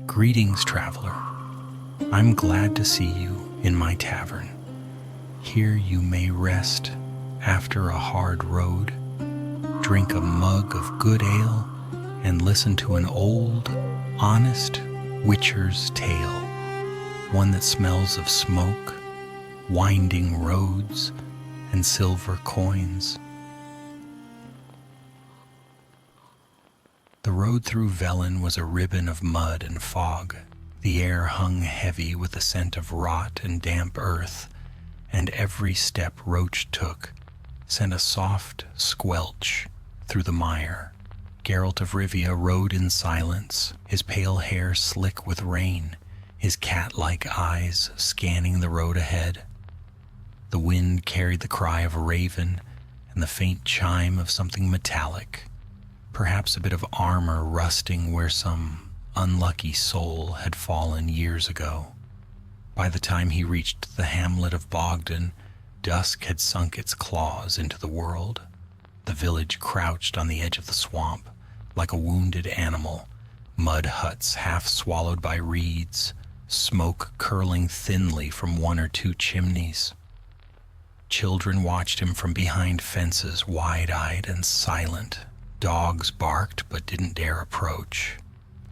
"Greetings, traveler. I'm glad to see you in my tavern. Here you may rest after a hard road, drink a mug of good ale, and listen to an old, honest witcher's tale, one that smells of smoke, winding roads, and silver coins." The road through Velen was a ribbon of mud and fog. The air hung heavy with the scent of rot and damp earth, and every step Roach took sent a soft squelch through the mire. Geralt of Rivia rode in silence, his pale hair slick with rain, his cat-like eyes scanning the road ahead. The wind carried the cry of a raven and the faint chime of something metallic, perhaps a bit of armor rusting where some unlucky soul had fallen years ago. By the time he reached the hamlet of Bogdan, dusk had sunk its claws into the world. The village crouched on the edge of the swamp, like a wounded animal, mud huts half swallowed by reeds, smoke curling thinly from one or two chimneys. Children watched him from behind fences, wide-eyed and silent. Dogs barked but didn't dare approach.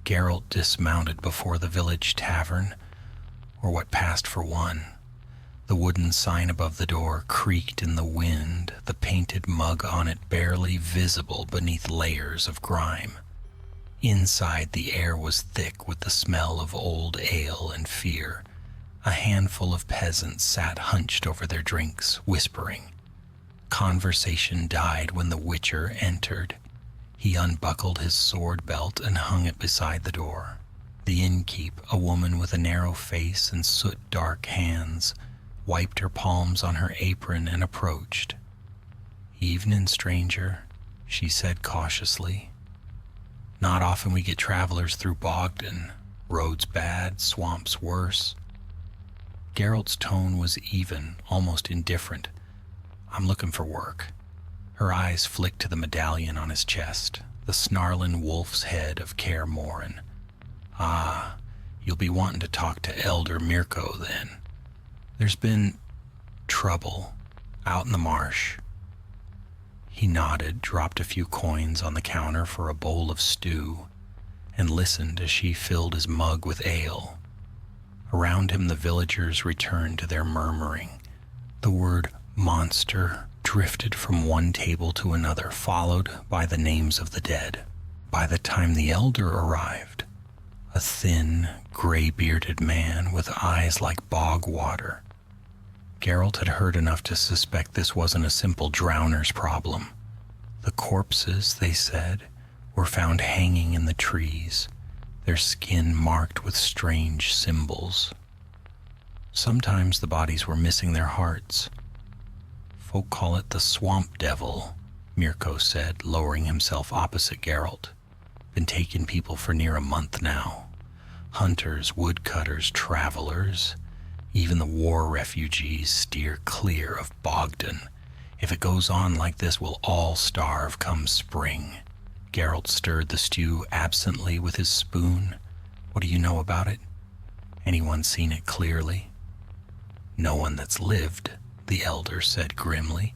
Geralt dismounted before the village tavern, or what passed for one. The wooden sign above the door creaked in the wind, the painted mug on it barely visible beneath layers of grime. Inside, the air was thick with the smell of old ale and fear. A handful of peasants sat hunched over their drinks, whispering. Conversation died when the Witcher entered. He unbuckled his sword belt and hung it beside the door. The innkeep, a woman with a narrow face and soot-dark hands, wiped her palms on her apron and approached. "Evening, stranger," she said cautiously. "Not often we get travelers through Bogdan. Roads bad, swamps worse." Geralt's tone was even, almost indifferent. "I'm looking for work." Her eyes flicked to the medallion on his chest, the snarling wolf's head of Kaer Morhen. "Ah, you'll be wanting to talk to Elder Mirko then. There's been trouble out in the marsh." He nodded, dropped a few coins on the counter for a bowl of stew, and listened as she filled his mug with ale. Around him the villagers returned to their murmuring. The word monster drifted from one table to another, followed by the names of the dead. By the time the elder arrived, a thin, gray-bearded man with eyes like bog water, Geralt had heard enough to suspect this wasn't a simple drowner's problem. The corpses, they said, were found hanging in the trees, their skin marked with strange symbols. Sometimes the bodies were missing their hearts. "Folk call it the swamp devil," Mirko said, lowering himself opposite Geralt. "Been taking people for near a month now. Hunters, woodcutters, travelers. Even the war refugees steer clear of Bogdan. If it goes on like this, we'll all starve come spring." Geralt stirred the stew absently with his spoon. "What do you know about it? Anyone seen it clearly?" "No one that's lived," the elder said grimly.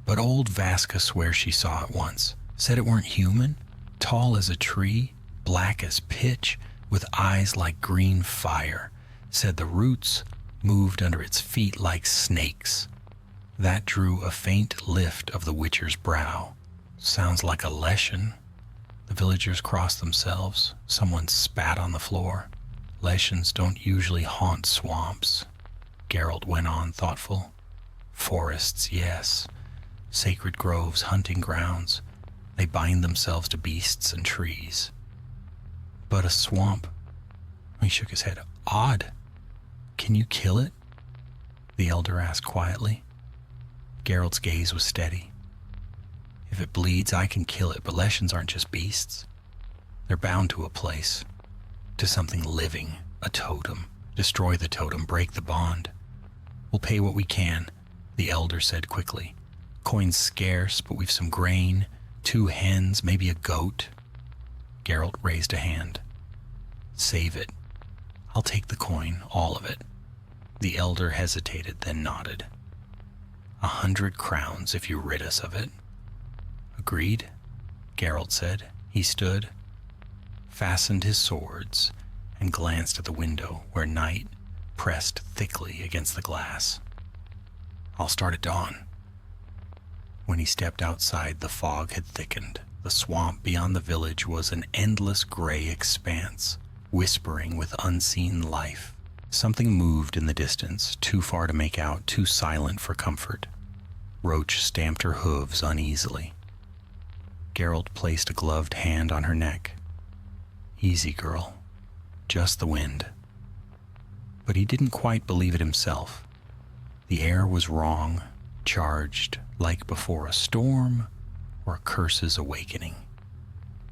"But old Vaska swears she saw it once. Said it weren't human. Tall as a tree, black as pitch, with eyes like green fire. Said the roots moved under its feet like snakes." That drew a faint lift of the Witcher's brow. "Sounds like a leshen." The villagers crossed themselves. Someone spat on the floor. "Leshens don't usually haunt swamps," Geralt went on, thoughtful. "Forests, yes. Sacred groves, hunting grounds. They bind themselves to beasts and trees. But a swamp," he shook his head, "odd. Can you kill it?" the elder asked quietly. Geralt's gaze was steady. "If it bleeds, I can kill it, but Leshens aren't just beasts. They're bound to a place, to something living, a totem. Destroy the totem, break the bond. We'll pay what we can," the elder said quickly. "Coin's scarce, but we've some grain, 2 hens, maybe a goat." Geralt raised a hand. "Save it," I'll take the coin, all of it. The elder hesitated, then nodded. 100 crowns if you rid us of it. Agreed, Geralt said. He stood, fastened his swords, and glanced at the window where night pressed thickly against the glass. I'll start at dawn. When he stepped outside, the fog had thickened. The swamp beyond the village was an endless gray expanse, whispering with unseen life. Something moved in the distance, too far to make out, too silent for comfort. Roach stamped her hooves uneasily. Geralt placed a gloved hand on her neck. Easy, girl. Just the wind. But he didn't quite believe it himself. The air was wrong, charged, like before a storm or a curse's awakening.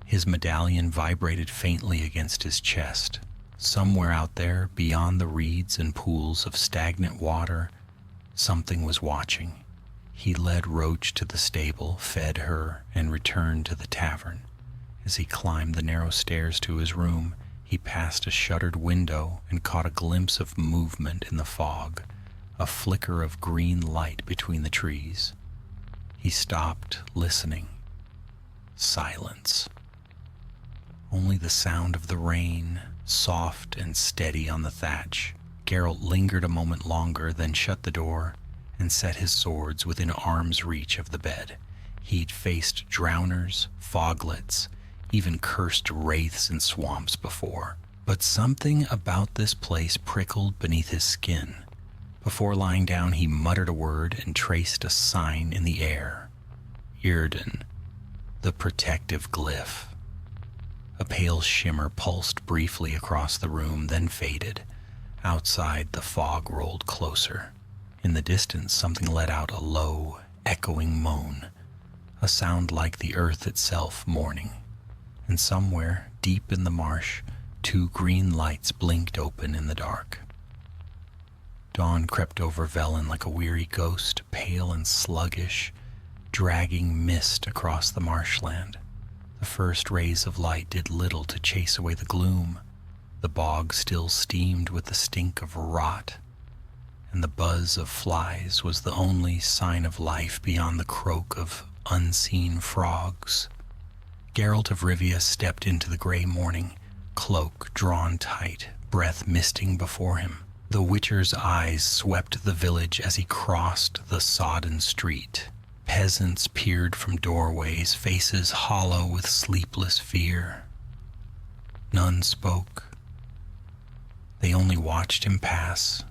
His medallion vibrated faintly against his chest. Somewhere out there, beyond the reeds and pools of stagnant water, something was watching. He led Roach to the stable, fed her, and returned to the tavern. As he climbed the narrow stairs to his room, he passed a shuttered window and caught a glimpse of movement in the fog, a flicker of green light between the trees. He stopped, listening. Silence. Only the sound of the rain, soft and steady on the thatch. Geralt lingered a moment longer, then shut the door and set his swords within arm's reach of the bed. He'd faced drowners, foglets, even cursed wraiths in swamps before. But something about this place prickled beneath his skin. Before lying down, he muttered a word and traced a sign in the air. Irden, the protective glyph. A pale shimmer pulsed briefly across the room, then faded. Outside, the fog rolled closer. In the distance, something let out a low, echoing moan, a sound like the earth itself mourning. And somewhere, deep in the marsh, 2 green lights blinked open in the dark. Dawn crept over Velen like a weary ghost, pale and sluggish, dragging mist across the marshland. The first rays of light did little to chase away the gloom. The bog still steamed with the stink of rot, and the buzz of flies was the only sign of life beyond the croak of unseen frogs. Geralt of Rivia stepped into the gray morning, cloak drawn tight, breath misting before him. The Witcher's eyes swept the village as he crossed the sodden street. Peasants peered from doorways, faces hollow with sleepless fear. None spoke. They only watched him pass,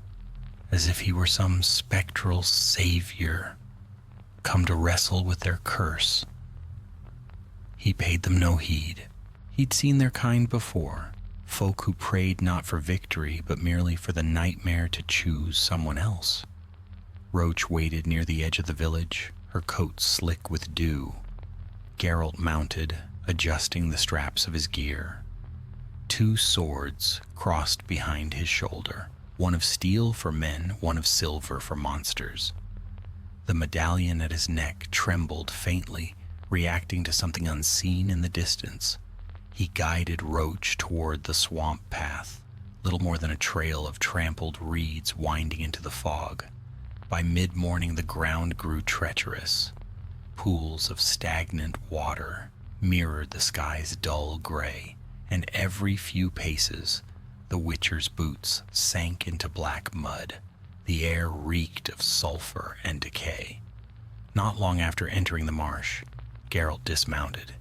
as if he were some spectral savior come to wrestle with their curse. He paid them no heed. He'd seen their kind before, folk who prayed not for victory, but merely for the nightmare to choose someone else. Roach waited near the edge of the village, her coat slick with dew. Geralt mounted, adjusting the straps of his gear. 2 swords crossed behind his shoulder, one of steel for men, one of silver for monsters. The medallion at his neck trembled faintly, reacting to something unseen in the distance. He guided Roach toward the swamp path, little more than a trail of trampled reeds winding into the fog. By mid-morning, the ground grew treacherous. Pools of stagnant water mirrored the sky's dull gray, and every few paces, the Witcher's boots sank into black mud. The air reeked of sulfur and decay. Not long after entering the marsh, Geralt dismounted.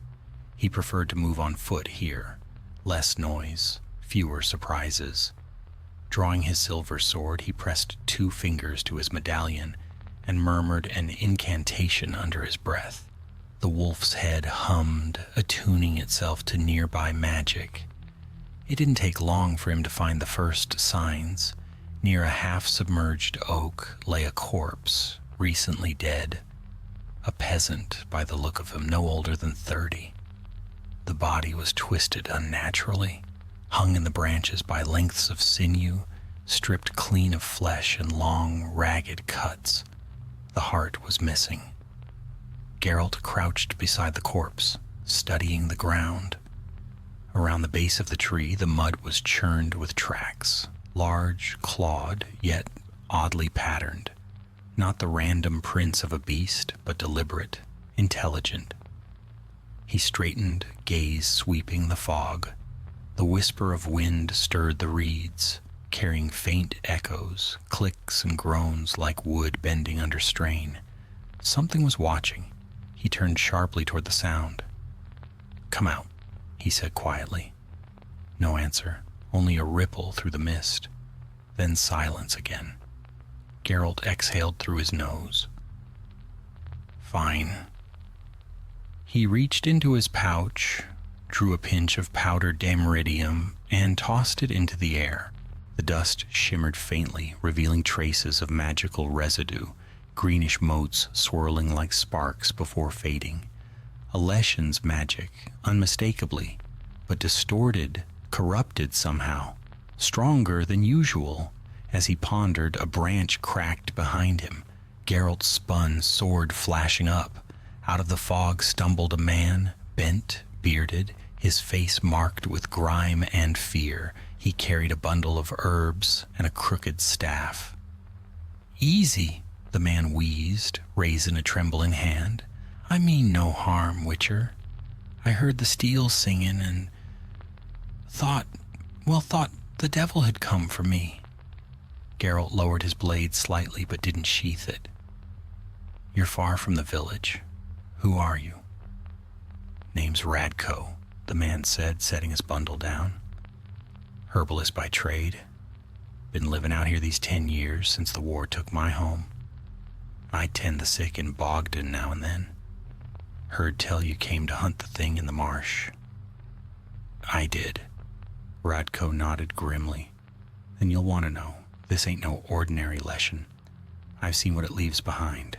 He preferred to move on foot here. Less noise, fewer surprises. Drawing his silver sword, he pressed 2 fingers to his medallion and murmured an incantation under his breath. The wolf's head hummed, attuning itself to nearby magic. It didn't take long for him to find the first signs. Near a half-submerged oak lay a corpse, recently dead. A peasant, by the look of him, no older than 30. The body was twisted unnaturally, hung in the branches by lengths of sinew, stripped clean of flesh and long, ragged cuts. The heart was missing. Geralt crouched beside the corpse, studying the ground. Around the base of the tree, the mud was churned with tracks, large, clawed, yet oddly patterned. Not the random prints of a beast, but deliberate, intelligent. He straightened, gaze sweeping the fog. The whisper of wind stirred the reeds, carrying faint echoes, clicks and groans like wood bending under strain. Something was watching. He turned sharply toward the sound. "Come out," he said quietly. No answer, only a ripple through the mist. Then silence again. Geralt exhaled through his nose. "Fine." He reached into his pouch, drew a pinch of powdered dameridium, and tossed it into the air. The dust shimmered faintly, revealing traces of magical residue, greenish motes swirling like sparks before fading. A Leshen's magic, unmistakably, but distorted, corrupted somehow, stronger than usual. As he pondered, a branch cracked behind him. Geralt spun, sword flashing up. Out of the fog stumbled a man, bent, bearded, his face marked with grime and fear. He carried a bundle of herbs and a crooked staff. "Easy," the man wheezed, raising a trembling hand. "I mean no harm, Witcher. I heard the steel singing and thought the devil had come for me." Geralt lowered his blade slightly but didn't sheath it. "You're far from the village. Who are you?" "Name's Radko," the man said, setting his bundle down. "Herbalist by trade. Been living out here these 10 years since the war took my home. I tend the sick in Bogdan now and then. Heard tell you came to hunt the thing in the marsh." "I did." Radko nodded grimly. "Then you'll want to know. This ain't no ordinary Leshen. I've seen what it leaves behind.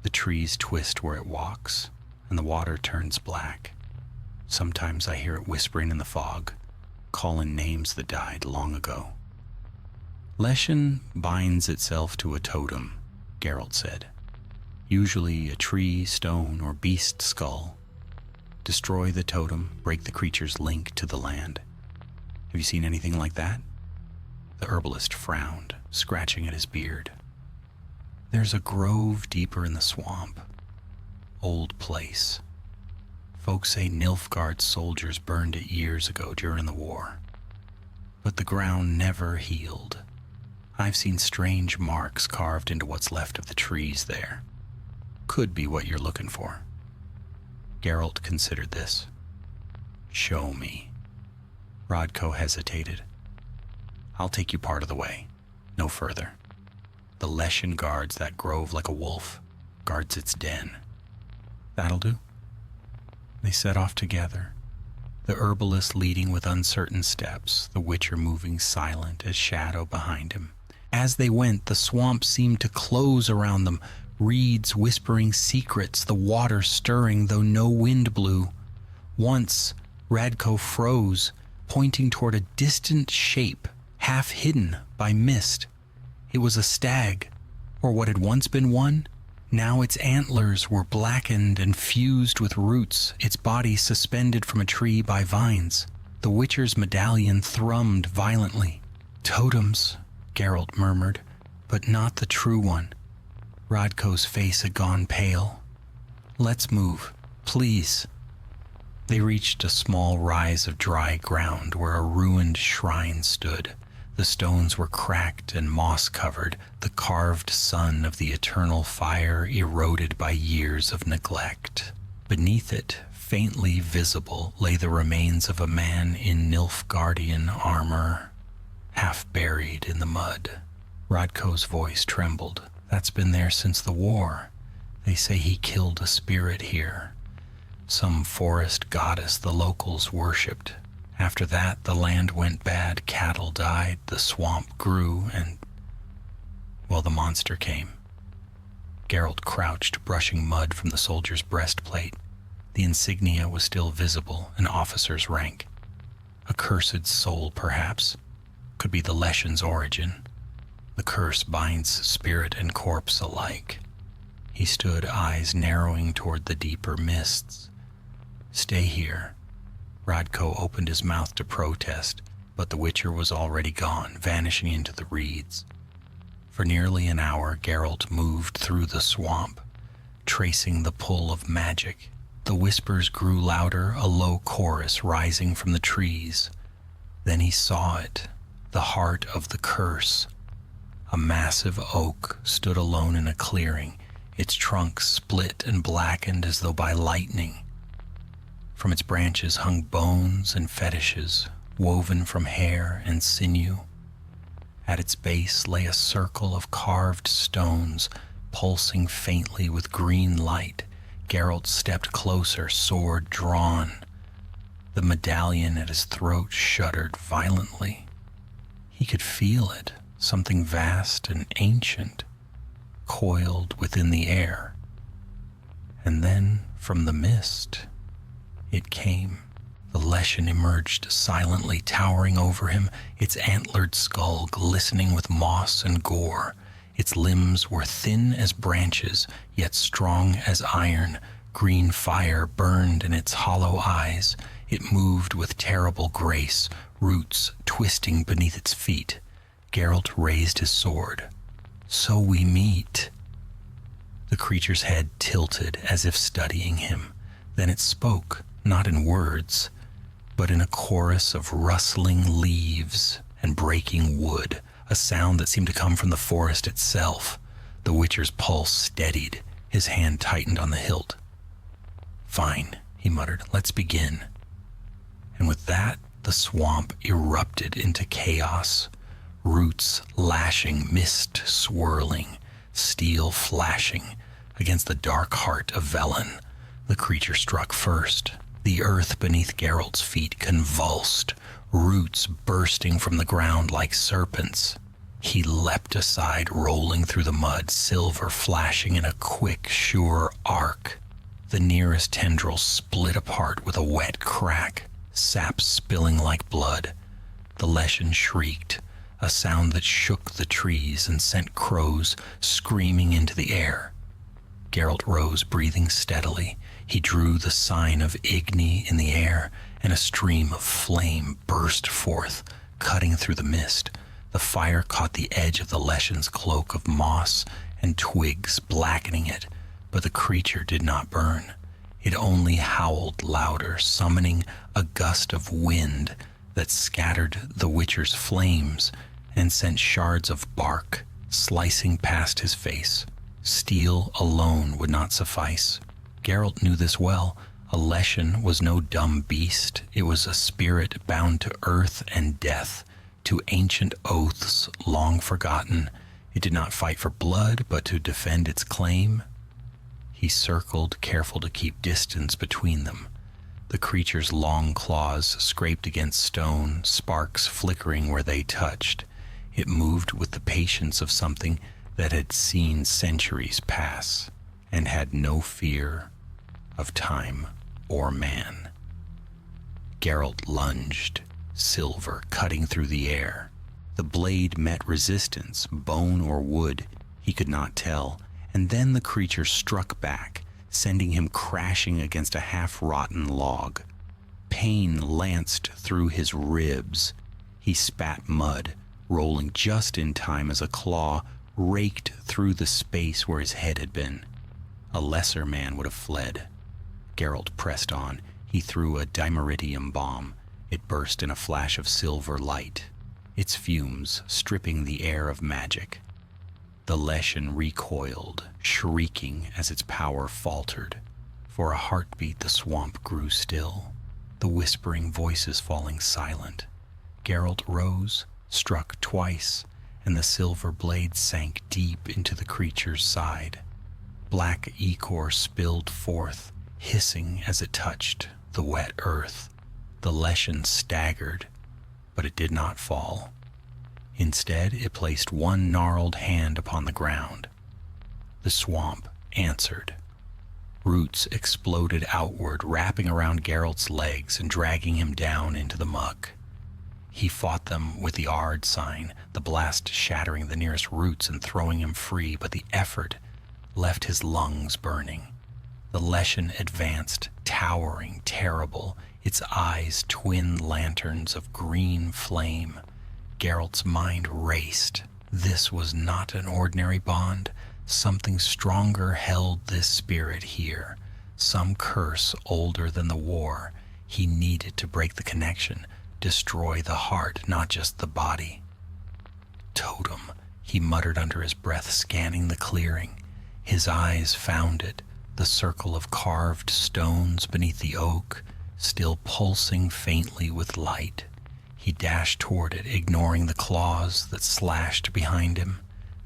The trees twist where it walks, and the water turns black. Sometimes I hear it whispering in the fog, calling names that died long ago." "Leshen binds itself to a totem," Geralt said. "Usually a tree, stone, or beast skull. Destroy the totem, break the creature's link to the land. Have you seen anything like that?" The herbalist frowned, scratching at his beard. "There's a grove deeper in the swamp. Old place. Folks say Nilfgaard's soldiers burned it years ago during the war. But the ground never healed. I've seen strange marks carved into what's left of the trees there. Could be what you're looking for." Geralt considered this. "Show me." Radko hesitated. "I'll take you part of the way. No further. The Leshen guards that grove like a wolf, guards its den." "That'll do." They set off together, the herbalist leading with uncertain steps, the Witcher moving silent as shadow behind him. As they went, the swamp seemed to close around them, reeds whispering secrets, the water stirring though no wind blew. Once, Radko froze, pointing toward a distant shape, half hidden by mist. It was a stag, or what had once been one. Now its antlers were blackened and fused with roots, its body suspended from a tree by vines. The Witcher's medallion thrummed violently. "Totems," Geralt murmured, "but not the true one." Radko's face had gone pale. "Let's move, please." They reached a small rise of dry ground where a ruined shrine stood. The stones were cracked and moss-covered, the carved sun of the eternal fire eroded by years of neglect. Beneath it, faintly visible, lay the remains of a man in Nilfgaardian armor, half buried in the mud. Radko's voice trembled. "That's been there since the war. They say he killed a spirit here. Some forest goddess the locals worshipped. After that, the land went bad, cattle died, the swamp grew, and, well, the monster came." Geralt crouched, brushing mud from the soldier's breastplate. The insignia was still visible, an officer's rank. A cursed soul, perhaps. Could be the Leshen's origin. The curse binds spirit and corpse alike. He stood, eyes narrowing toward the deeper mists. "Stay here. Radko opened his mouth to protest, but the Witcher was already gone, vanishing into the reeds. For nearly an hour, Geralt moved through the swamp, tracing the pull of magic. The whispers grew louder, a low chorus rising from the trees. Then he saw it, the heart of the curse. A massive oak stood alone in a clearing, its trunk split and blackened as though by lightning. From its branches hung bones and fetishes, woven from hair and sinew. At its base lay a circle of carved stones, pulsing faintly with green light. Geralt stepped closer, sword drawn. The medallion at his throat shuddered violently. He could feel it, something vast and ancient, coiled within the air. And then, from the mist, it came. The Leshen emerged silently, towering over him, its antlered skull glistening with moss and gore. Its limbs were thin as branches, yet strong as iron. Green fire burned in its hollow eyes. It moved with terrible grace, roots twisting beneath its feet. Geralt raised his sword. "So we meet." The creature's head tilted as if studying him. Then it spoke, not in words, but in a chorus of rustling leaves and breaking wood, a sound that seemed to come from the forest itself. The Witcher's pulse steadied. His hand tightened on the hilt. "Fine," he muttered. "Let's begin." And with that, the swamp erupted into chaos. Roots lashing, mist swirling, steel flashing against the dark heart of Velen. The creature struck first. The earth beneath Geralt's feet convulsed, roots bursting from the ground like serpents. He leapt aside, rolling through the mud, silver flashing in a quick, sure arc. The nearest tendril split apart with a wet crack, sap spilling like blood. The Leshen shrieked, a sound that shook the trees and sent crows screaming into the air. Geralt rose, breathing steadily. He drew the sign of Igni in the air, and a stream of flame burst forth, cutting through the mist. The fire caught the edge of the Leshen's cloak of moss and twigs, blackening it, but the creature did not burn. It only howled louder, summoning a gust of wind that scattered the Witcher's flames and sent shards of bark slicing past his face. Steel alone would not suffice. Geralt knew this well. A Leshen was no dumb beast. It was a spirit bound to earth and death, to ancient oaths long forgotten. It did not fight for blood, but to defend its claim. He circled, careful to keep distance between them. The creature's long claws scraped against stone, sparks flickering where they touched. It moved with the patience of something that had seen centuries pass and had no fear of time or man. Geralt lunged, silver cutting through the air. The blade met resistance, bone or wood, he could not tell, and then the creature struck back, sending him crashing against a half-rotten log. Pain lanced through his ribs. He spat mud, rolling just in time as a claw raked through the space where his head had been. A lesser man would have fled. Geralt pressed on. He threw a dimeritium bomb. It burst in a flash of silver light, its fumes stripping the air of magic. The Leshen recoiled, shrieking as its power faltered. For a heartbeat the swamp grew still, the whispering voices falling silent. Geralt rose, struck twice, and the silver blade sank deep into the creature's side. Black ichor spilled forth, hissing as it touched the wet earth. The Leshen staggered, but it did not fall. Instead, it placed one gnarled hand upon the ground. The swamp answered. Roots exploded outward, wrapping around Geralt's legs and dragging him down into the muck. He fought them with the Ard sign, the blast shattering the nearest roots and throwing him free, but the effort left his lungs burning. The Leshen advanced, towering, terrible, its eyes twin lanterns of green flame. Geralt's mind raced. This was not an ordinary bond. Something stronger held this spirit here. Some curse older than the war. He needed to break the connection, destroy the heart, not just the body. Totem, he muttered under his breath, scanning the clearing. His eyes found it, the circle of carved stones beneath the oak, still pulsing faintly with light. He dashed toward it, ignoring the claws that slashed behind him.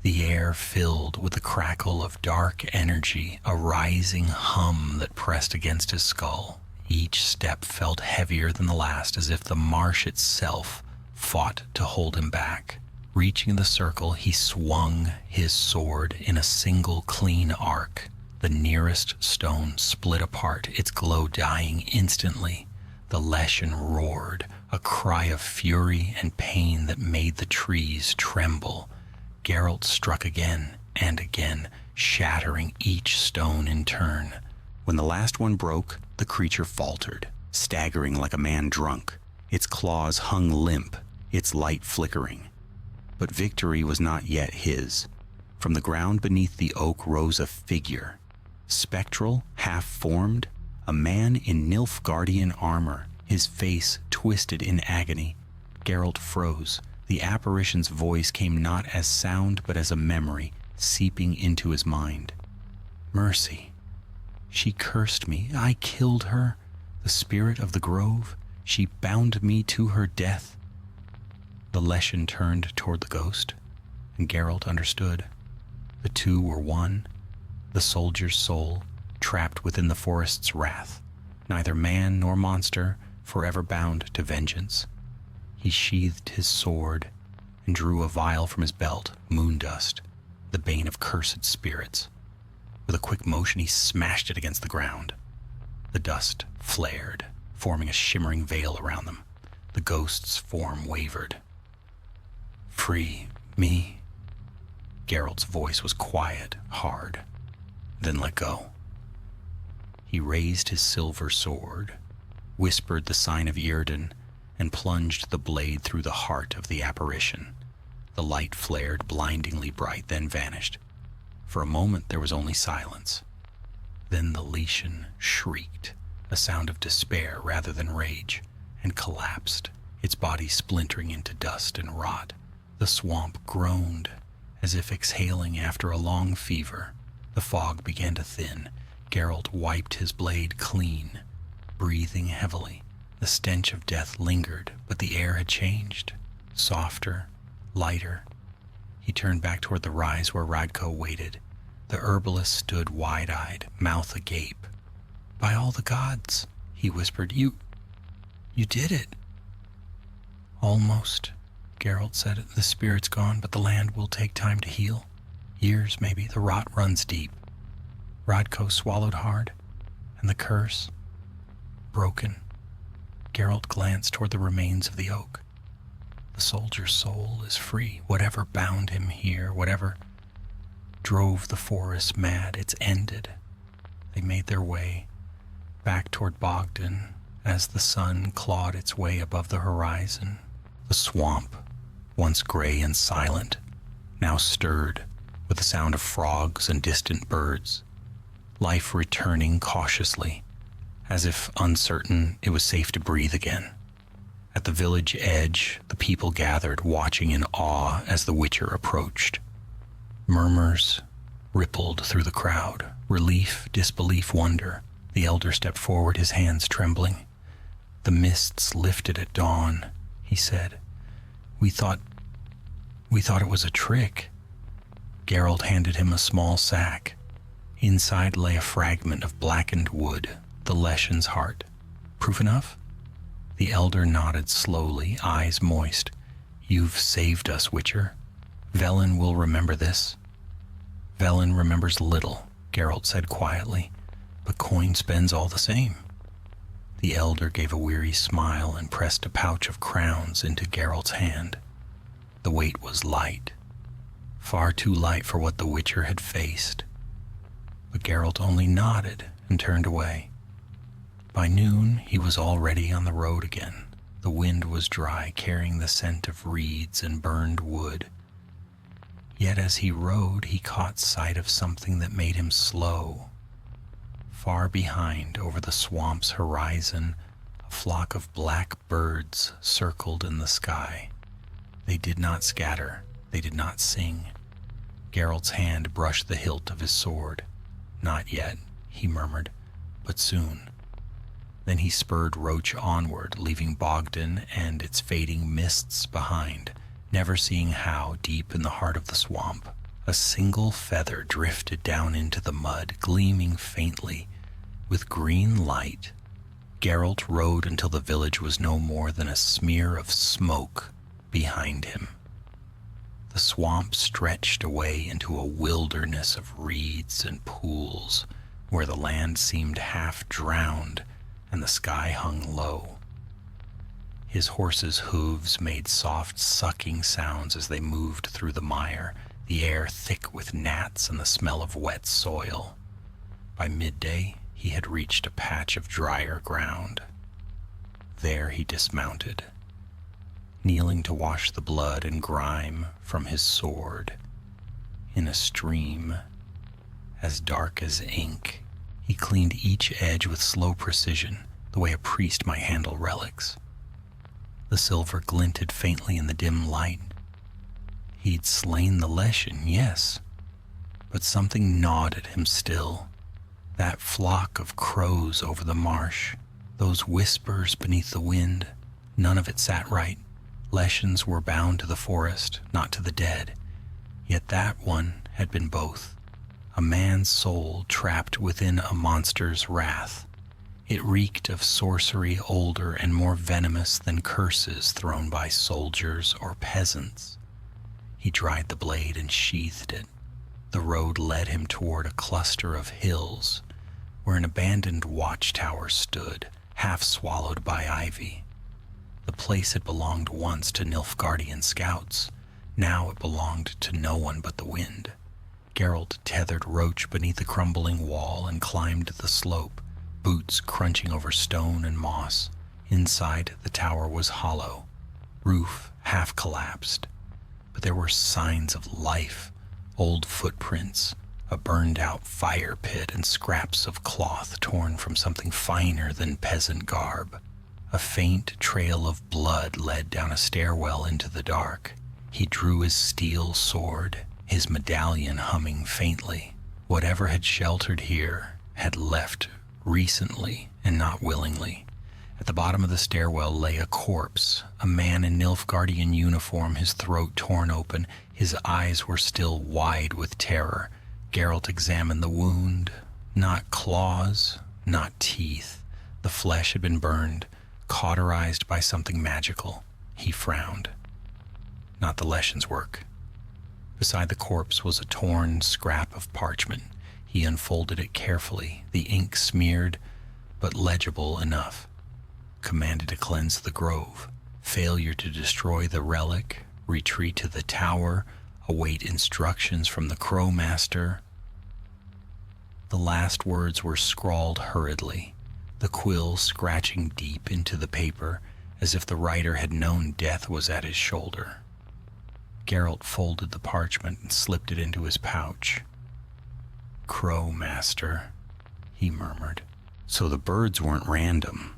The air filled with the crackle of dark energy, a rising hum that pressed against his skull. Each step felt heavier than the last, as if the marsh itself fought to hold him back. Reaching the circle, he swung his sword in a single clean arc. The nearest stone split apart, its glow dying instantly. The Leshen roared, a cry of fury and pain that made the trees tremble. Geralt struck again and again, shattering each stone in turn. When the last one broke, the creature faltered, staggering like a man drunk. Its claws hung limp, its light flickering. But victory was not yet his. From the ground beneath the oak rose a figure, spectral, half-formed, a man in Nilfgaardian armor, his face twisted in agony. Geralt froze. The apparition's voice came not as sound but as a memory, seeping into his mind. Mercy. She cursed me. I killed her. The spirit of the grove. She bound me to her death. The Leshen turned toward the ghost, and Geralt understood. The two were one. The soldier's soul, trapped within the forest's wrath, neither man nor monster, forever bound to vengeance. He sheathed his sword and drew a vial from his belt, moondust, the bane of cursed spirits. With a quick motion, he smashed it against the ground. The dust flared, forming a shimmering veil around them. The ghost's form wavered. Free me. Geralt's voice was quiet, hard, then let go. He raised his silver sword, whispered the sign of Yrden, and plunged the blade through the heart of the apparition. The light flared blindingly bright, then vanished. For a moment there was only silence. Then the Leshen shrieked, a sound of despair rather than rage, and collapsed, its body splintering into dust and rot. The swamp groaned, as if exhaling after a long fever. The fog began to thin. Geralt wiped his blade clean, breathing heavily. The stench of death lingered, but the air had changed. Softer, lighter. He turned back toward the rise where Radko waited. The herbalist stood wide-eyed, mouth agape. By all the gods, he whispered, You did it. Almost, Geralt said. The spirit's gone, but the land will take time to heal. Years, maybe. The rot runs deep. Radko swallowed hard, and the curse, broken. Geralt glanced toward the remains of the oak. The soldier's soul is free. Whatever bound him here, whatever drove the forest mad, it's ended. They made their way back toward Bogdan as the sun clawed its way above the horizon. The swamp, once gray and silent, now stirred with the sound of frogs and distant birds. Life returning cautiously, as if uncertain it was safe to breathe again. At the village edge, the people gathered, watching in awe as the Witcher approached. Murmurs rippled through the crowd. Relief, disbelief, wonder. The elder stepped forward, his hands trembling. The mists lifted at dawn, he said. We thought it was a trick. Geralt handed him a small sack. Inside lay a fragment of blackened wood, the Leshen's heart. Proof enough? The elder nodded slowly, eyes moist. You've saved us, Witcher. Velen will remember this. Velen remembers little, Geralt said quietly, but coin spends all the same. The elder gave a weary smile and pressed a pouch of crowns into Geralt's hand. The weight was light, far too light for what the Witcher had faced. But Geralt only nodded and turned away. By noon, he was already on the road again. The wind was dry, carrying the scent of reeds and burned wood. Yet as he rode, he caught sight of something that made him slow. Far behind, over the swamp's horizon, a flock of black birds circled in the sky. They did not scatter, they did not sing. Geralt's hand brushed the hilt of his sword. "Not yet," he murmured, "but soon." Then he spurred Roach onward, leaving Bogdan and its fading mists behind, never seeing how, deep in the heart of the swamp, a single feather drifted down into the mud, gleaming faintly with green light. Geralt rode until the village was no more than a smear of smoke behind him. The swamp stretched away into a wilderness of reeds and pools, where the land seemed half drowned and the sky hung low. His horse's hooves made soft sucking sounds as they moved through the mire, the air thick with gnats and the smell of wet soil. By midday, he had reached a patch of drier ground. There he dismounted, kneeling to wash the blood and grime from his sword. In a stream as dark as ink, he cleaned each edge with slow precision, the way a priest might handle relics. The silver glinted faintly in the dim light. He'd slain the Leshen, yes, but something gnawed at him still. That flock of crows over the marsh, those whispers beneath the wind, none of it sat right. Leshens were bound to the forest, not to the dead. Yet that one had been both. A man's soul trapped within a monster's wrath. It reeked of sorcery older and more venomous than curses thrown by soldiers or peasants. He dried the blade and sheathed it. The road led him toward a cluster of hills, where an abandoned watchtower stood, half swallowed by ivy. The place had belonged once to Nilfgaardian scouts. Now it belonged to no one but the wind. Geralt tethered Roach beneath a crumbling wall and climbed the slope, boots crunching over stone and moss. Inside, the tower was hollow, roof half collapsed, but there were signs of life, old footprints, a burned-out fire pit, and scraps of cloth torn from something finer than peasant garb. A faint trail of blood led down a stairwell into the dark. He drew his steel sword, his medallion humming faintly. Whatever had sheltered here had left recently and not willingly. At the bottom of the stairwell lay a corpse, a man in Nilfgaardian uniform, his throat torn open. His eyes were still wide with terror. Geralt examined the wound. Not claws, not teeth. The flesh had been burned, cauterized by something magical. He frowned. Not the Leshen's work. Beside the corpse was a torn scrap of parchment. He unfolded it carefully, the ink smeared, but legible enough. Commanded to cleanse the grove, failure to destroy the relic, retreat to the tower, await instructions from the Crowmaster. The last words were scrawled hurriedly, the quill scratching deep into the paper, as if the writer had known death was at his shoulder. Geralt folded the parchment and slipped it into his pouch. "Crowmaster," he murmured. So the birds weren't random.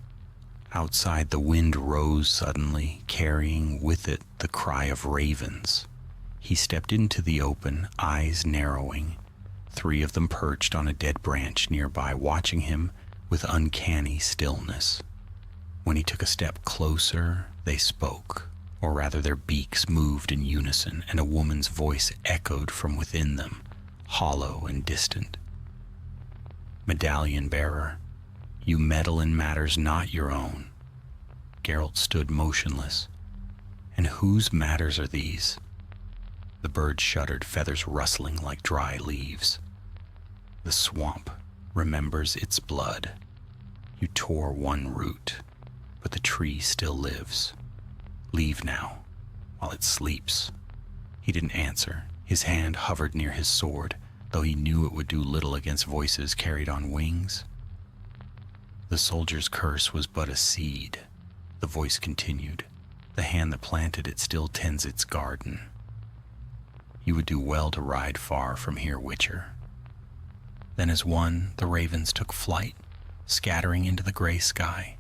Outside, the wind rose suddenly, carrying with it the cry of ravens. He stepped into the open, eyes narrowing. 3 of them perched on a dead branch nearby, watching him with uncanny stillness. When he took a step closer, they spoke, or rather their beaks moved in unison, and a woman's voice echoed from within them, hollow and distant. "Medallion bearer, you meddle in matters not your own." Geralt stood motionless. "And whose matters are these?" The bird shuddered, feathers rustling like dry leaves. "The swamp remembers its blood. You tore one root, but the tree still lives. Leave now, while it sleeps." He didn't answer. His hand hovered near his sword, though he knew it would do little against voices carried on wings. The soldier's curse was but a seed, the voice continued. The hand that planted it still tends its garden. You would do well to ride far from here, Witcher. Then as one, the ravens took flight, scattering into the gray sky.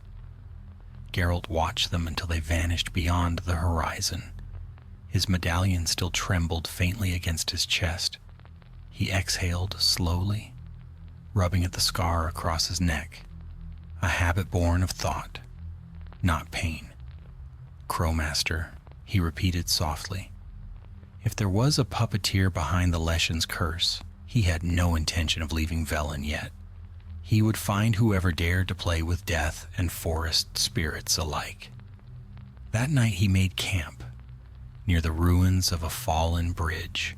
Geralt watched them until they vanished beyond the horizon. His medallion still trembled faintly against his chest. He exhaled slowly, rubbing at the scar across his neck, a habit born of thought, not pain. Crowmaster, he repeated softly. If there was a puppeteer behind the Leshen's curse, he had no intention of leaving Velen yet. He would find whoever dared to play with death and forest spirits alike. That night he made camp near the ruins of a fallen bridge.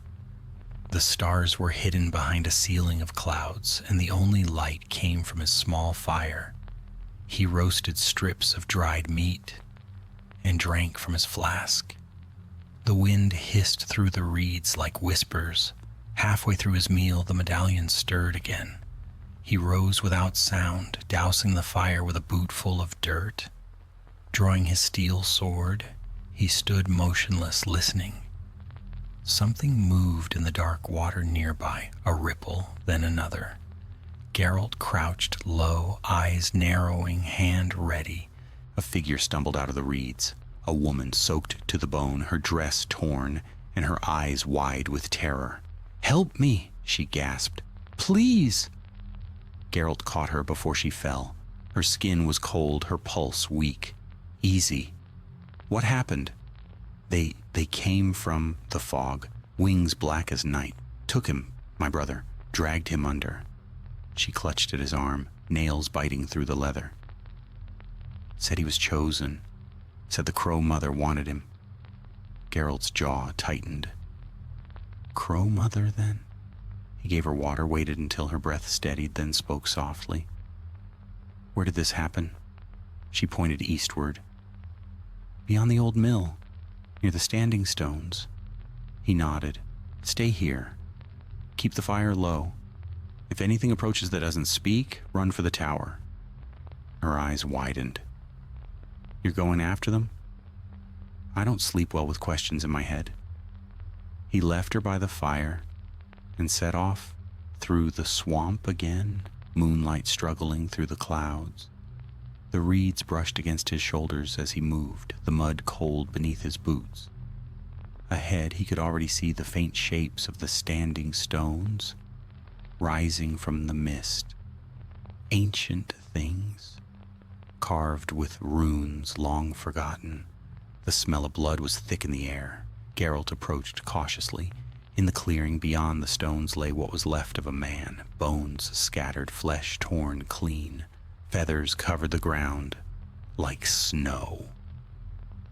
The stars were hidden behind a ceiling of clouds, and the only light came from his small fire. He roasted strips of dried meat and drank from his flask. The wind hissed through the reeds like whispers. Halfway through his meal, the medallion stirred again. He rose without sound, dousing the fire with a boot full of dirt. Drawing his steel sword, he stood motionless, listening. Something moved in the dark water nearby, a ripple, then another. Geralt crouched low, eyes narrowing, hand ready. A figure stumbled out of the reeds, a woman soaked to the bone, her dress torn, and her eyes wide with terror. "Help me," she gasped. "Please!" Geralt caught her before she fell. Her skin was cold, her pulse weak. "Easy. What happened?" They came from the fog, wings black as night. Took him, my brother, dragged him under. She clutched at his arm, nails biting through the leather. Said he was chosen. Said the Crow Mother wanted him. Geralt's jaw tightened. Crow Mother, then? He gave her water, waited until her breath steadied, then spoke softly. "Where did this happen?" She pointed eastward. "Beyond the old mill, near the standing stones." He nodded. "Stay here. Keep the fire low. If anything approaches that doesn't speak, run for the tower." Her eyes widened. "You're going after them?" "I don't sleep well with questions in my head." He left her by the fire and set off through the swamp again, moonlight struggling through the clouds. The reeds brushed against his shoulders as he moved, the mud cold beneath his boots. Ahead, he could already see the faint shapes of the standing stones rising from the mist. Ancient things, carved with runes long forgotten. The smell of blood was thick in the air. Geralt approached cautiously. In the clearing beyond the stones lay what was left of a man, bones scattered, flesh torn clean. Feathers covered the ground like snow.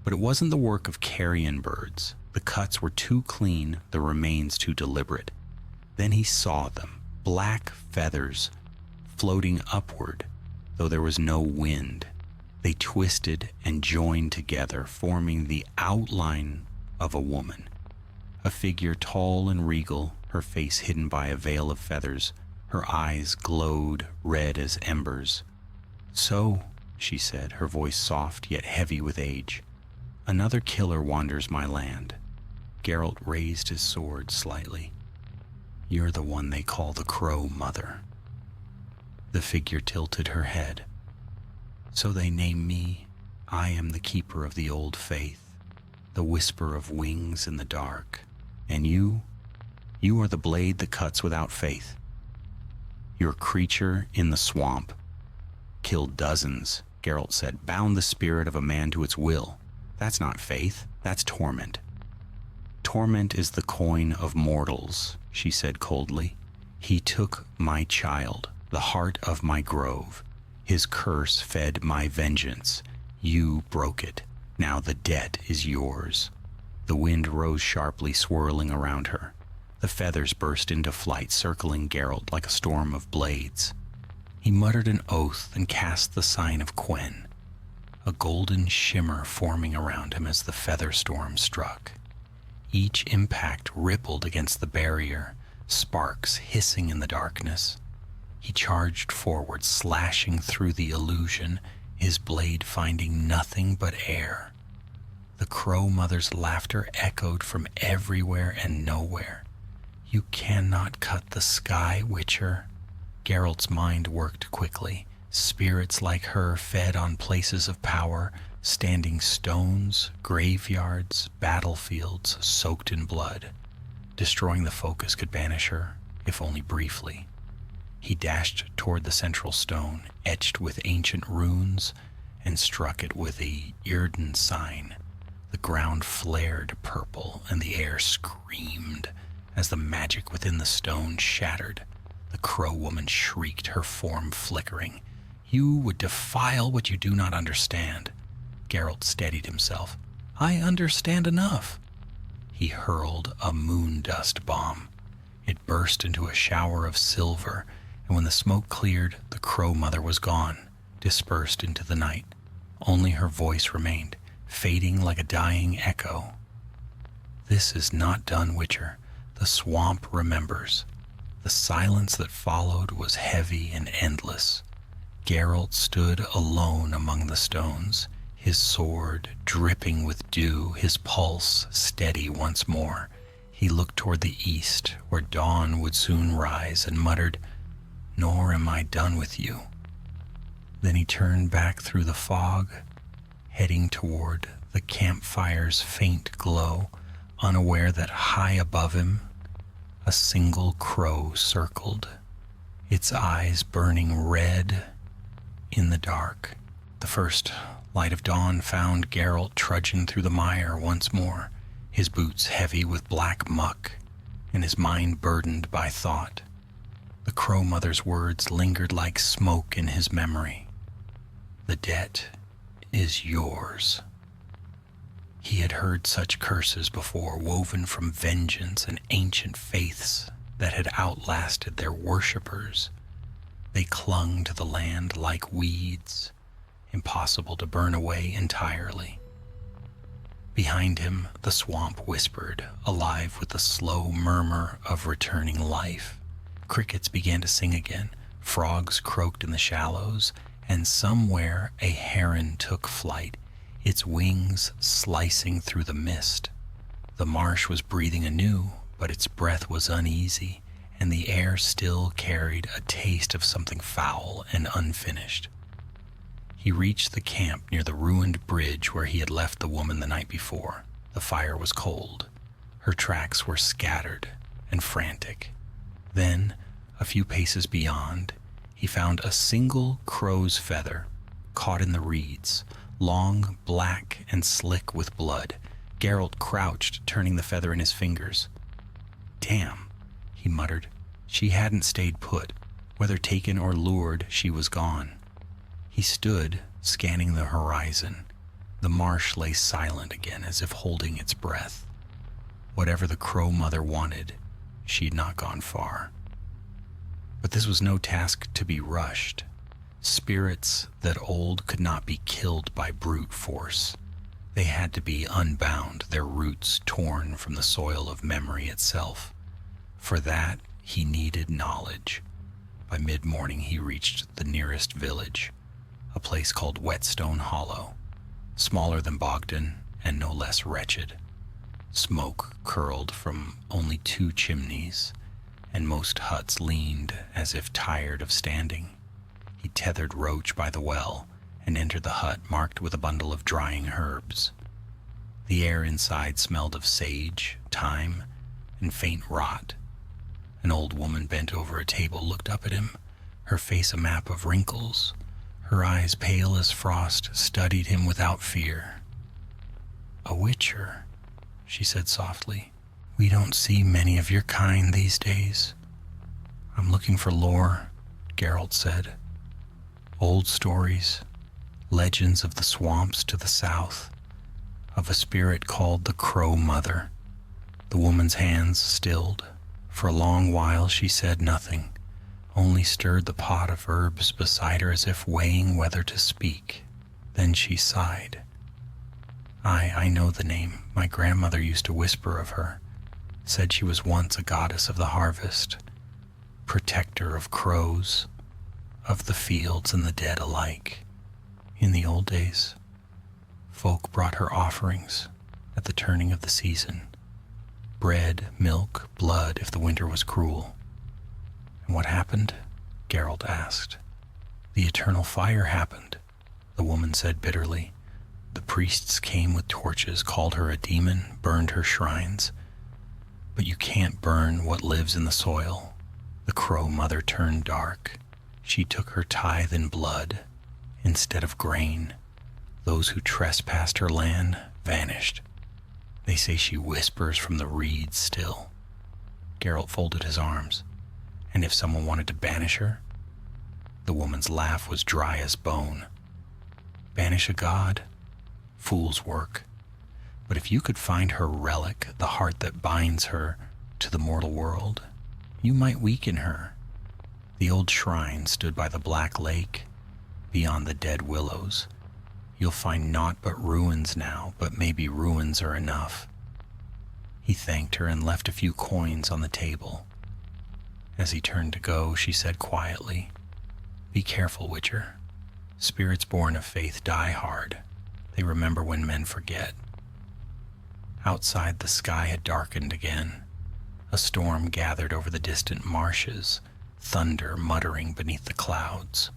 But it wasn't the work of carrion birds. The cuts were too clean, the remains too deliberate. Then he saw them, black feathers floating upward, though there was no wind. They twisted and joined together, forming the outline of a woman. A figure tall and regal, her face hidden by a veil of feathers. Her eyes glowed red as embers. "So," she said, her voice soft yet heavy with age, "another killer wanders my land." Geralt raised his sword slightly. "You're the one they call the Crow Mother." The figure tilted her head. "So they name me. I am the keeper of the old faith, the whisper of wings in the dark. And you are the blade that cuts without faith. You're a creature in the swamp. Killed dozens," Geralt said, "bound the spirit of a man to its will. That's not faith, that's torment." "Torment is the coin of mortals," she said coldly. "He took my child, the heart of my grove. His curse fed my vengeance. You broke it. Now the debt is yours." The wind rose sharply, swirling around her. The feathers burst into flight, circling Geralt like a storm of blades. He muttered an oath and cast the sign of Quen, a golden shimmer forming around him as the feather storm struck. Each impact rippled against the barrier, sparks hissing in the darkness. He charged forward, slashing through the illusion, his blade finding nothing but air. The Crow Mother's laughter echoed from everywhere and nowhere. "You cannot cut the sky, Witcher." Geralt's mind worked quickly. Spirits like her fed on places of power, standing stones, graveyards, battlefields soaked in blood. Destroying the focus could banish her, if only briefly. He dashed toward the central stone, etched with ancient runes, and struck it with a Yrden sign. The ground flared purple, and the air screamed as the magic within the stone shattered. The Crow Woman shrieked, her form flickering. "You would defile what you do not understand." Geralt steadied himself. "I understand enough." He hurled a moon dust bomb. It burst into a shower of silver, and when the smoke cleared, the Crow Mother was gone, dispersed into the night. Only her voice remained, fading like a dying echo. "This is not done, Witcher. The swamp remembers." The silence that followed was heavy and endless. Geralt stood alone among the stones, his sword dripping with dew, his pulse steady once more. He looked toward the east, where dawn would soon rise, and muttered, "Nor am I done with you." Then he turned back through the fog, heading toward the campfire's faint glow, unaware that high above him a single crow circled, its eyes burning red in the dark. The first light of dawn found Geralt trudging through the mire once more, his boots heavy with black muck, and his mind burdened by thought. The Crow Mother's words lingered like smoke in his memory. "The debt is yours." He had heard such curses before, woven from vengeance and ancient faiths that had outlasted their worshippers. They clung to the land like weeds, impossible to burn away entirely. Behind him, the swamp whispered, alive with the slow murmur of returning life. Crickets began to sing again, frogs croaked in the shallows, and somewhere a heron took flight, its wings slicing through the mist. The marsh was breathing anew, but its breath was uneasy, and the air still carried a taste of something foul and unfinished. He reached the camp near the ruined bridge where he had left the woman the night before. The fire was cold. Her tracks were scattered and frantic. Then, a few paces beyond, he found a single crow's feather caught in the reeds, long, black, and slick with blood. Geralt crouched, turning the feather in his fingers. "Damn," he muttered. She hadn't stayed put. Whether taken or lured, she was gone. He stood, scanning the horizon. The marsh lay silent again, as if holding its breath. Whatever the Crow Mother wanted, she had not gone far. But this was no task to be rushed. Spirits that old could not be killed by brute force. They had to be unbound, their roots torn from the soil of memory itself. For that, he needed knowledge. By mid-morning, he reached the nearest village, a place called Whetstone Hollow, smaller than Bogdan and no less wretched. Smoke curled from only 2 chimneys, and most huts leaned as if tired of standing. He tethered Roach by the well and entered the hut marked with a bundle of drying herbs. The air inside smelled of sage, thyme, and faint rot. An old woman bent over a table looked up at him, her face a map of wrinkles. Her eyes, pale as frost, studied him without fear. "A witcher," she said softly. "We don't see many of your kind these days." "I'm looking for lore," Geralt said. "Old stories, legends of the swamps to the south, of a spirit called the Crow Mother." The woman's hands stilled. For a long while she said nothing, only stirred the pot of herbs beside her as if weighing whether to speak. Then she sighed. I know the name. My grandmother used to whisper of her, said she was once a goddess of the harvest. protector of crows, of the fields and the dead alike. In the old days, folk brought her offerings at the turning of the season. Bread, milk, blood if the winter was cruel. And what happened? Geralt asked. The eternal fire happened, the woman said bitterly. The priests came with torches, called her a demon, burned her shrines. But you can't burn what lives in the soil. The crow mother turned dark. She took her tithe in blood instead of grain. Those who trespassed her land vanished. They say she whispers from the reeds still. Geralt folded his arms. And if someone wanted to banish her? The woman's laugh was dry as bone. Banish a god? Fool's work. But if you could find her relic, the heart that binds her to the mortal world, you might weaken her. The old shrine stood by the black lake, beyond the dead willows. You'll find naught but ruins now, but maybe ruins are enough. He thanked her and left a few coins on the table. As he turned to go, she said quietly, "Be careful, Witcher. Spirits born of faith die hard. They remember when men forget." Outside, the sky had darkened again. A storm gathered over the distant marshes, thunder muttering beneath the clouds.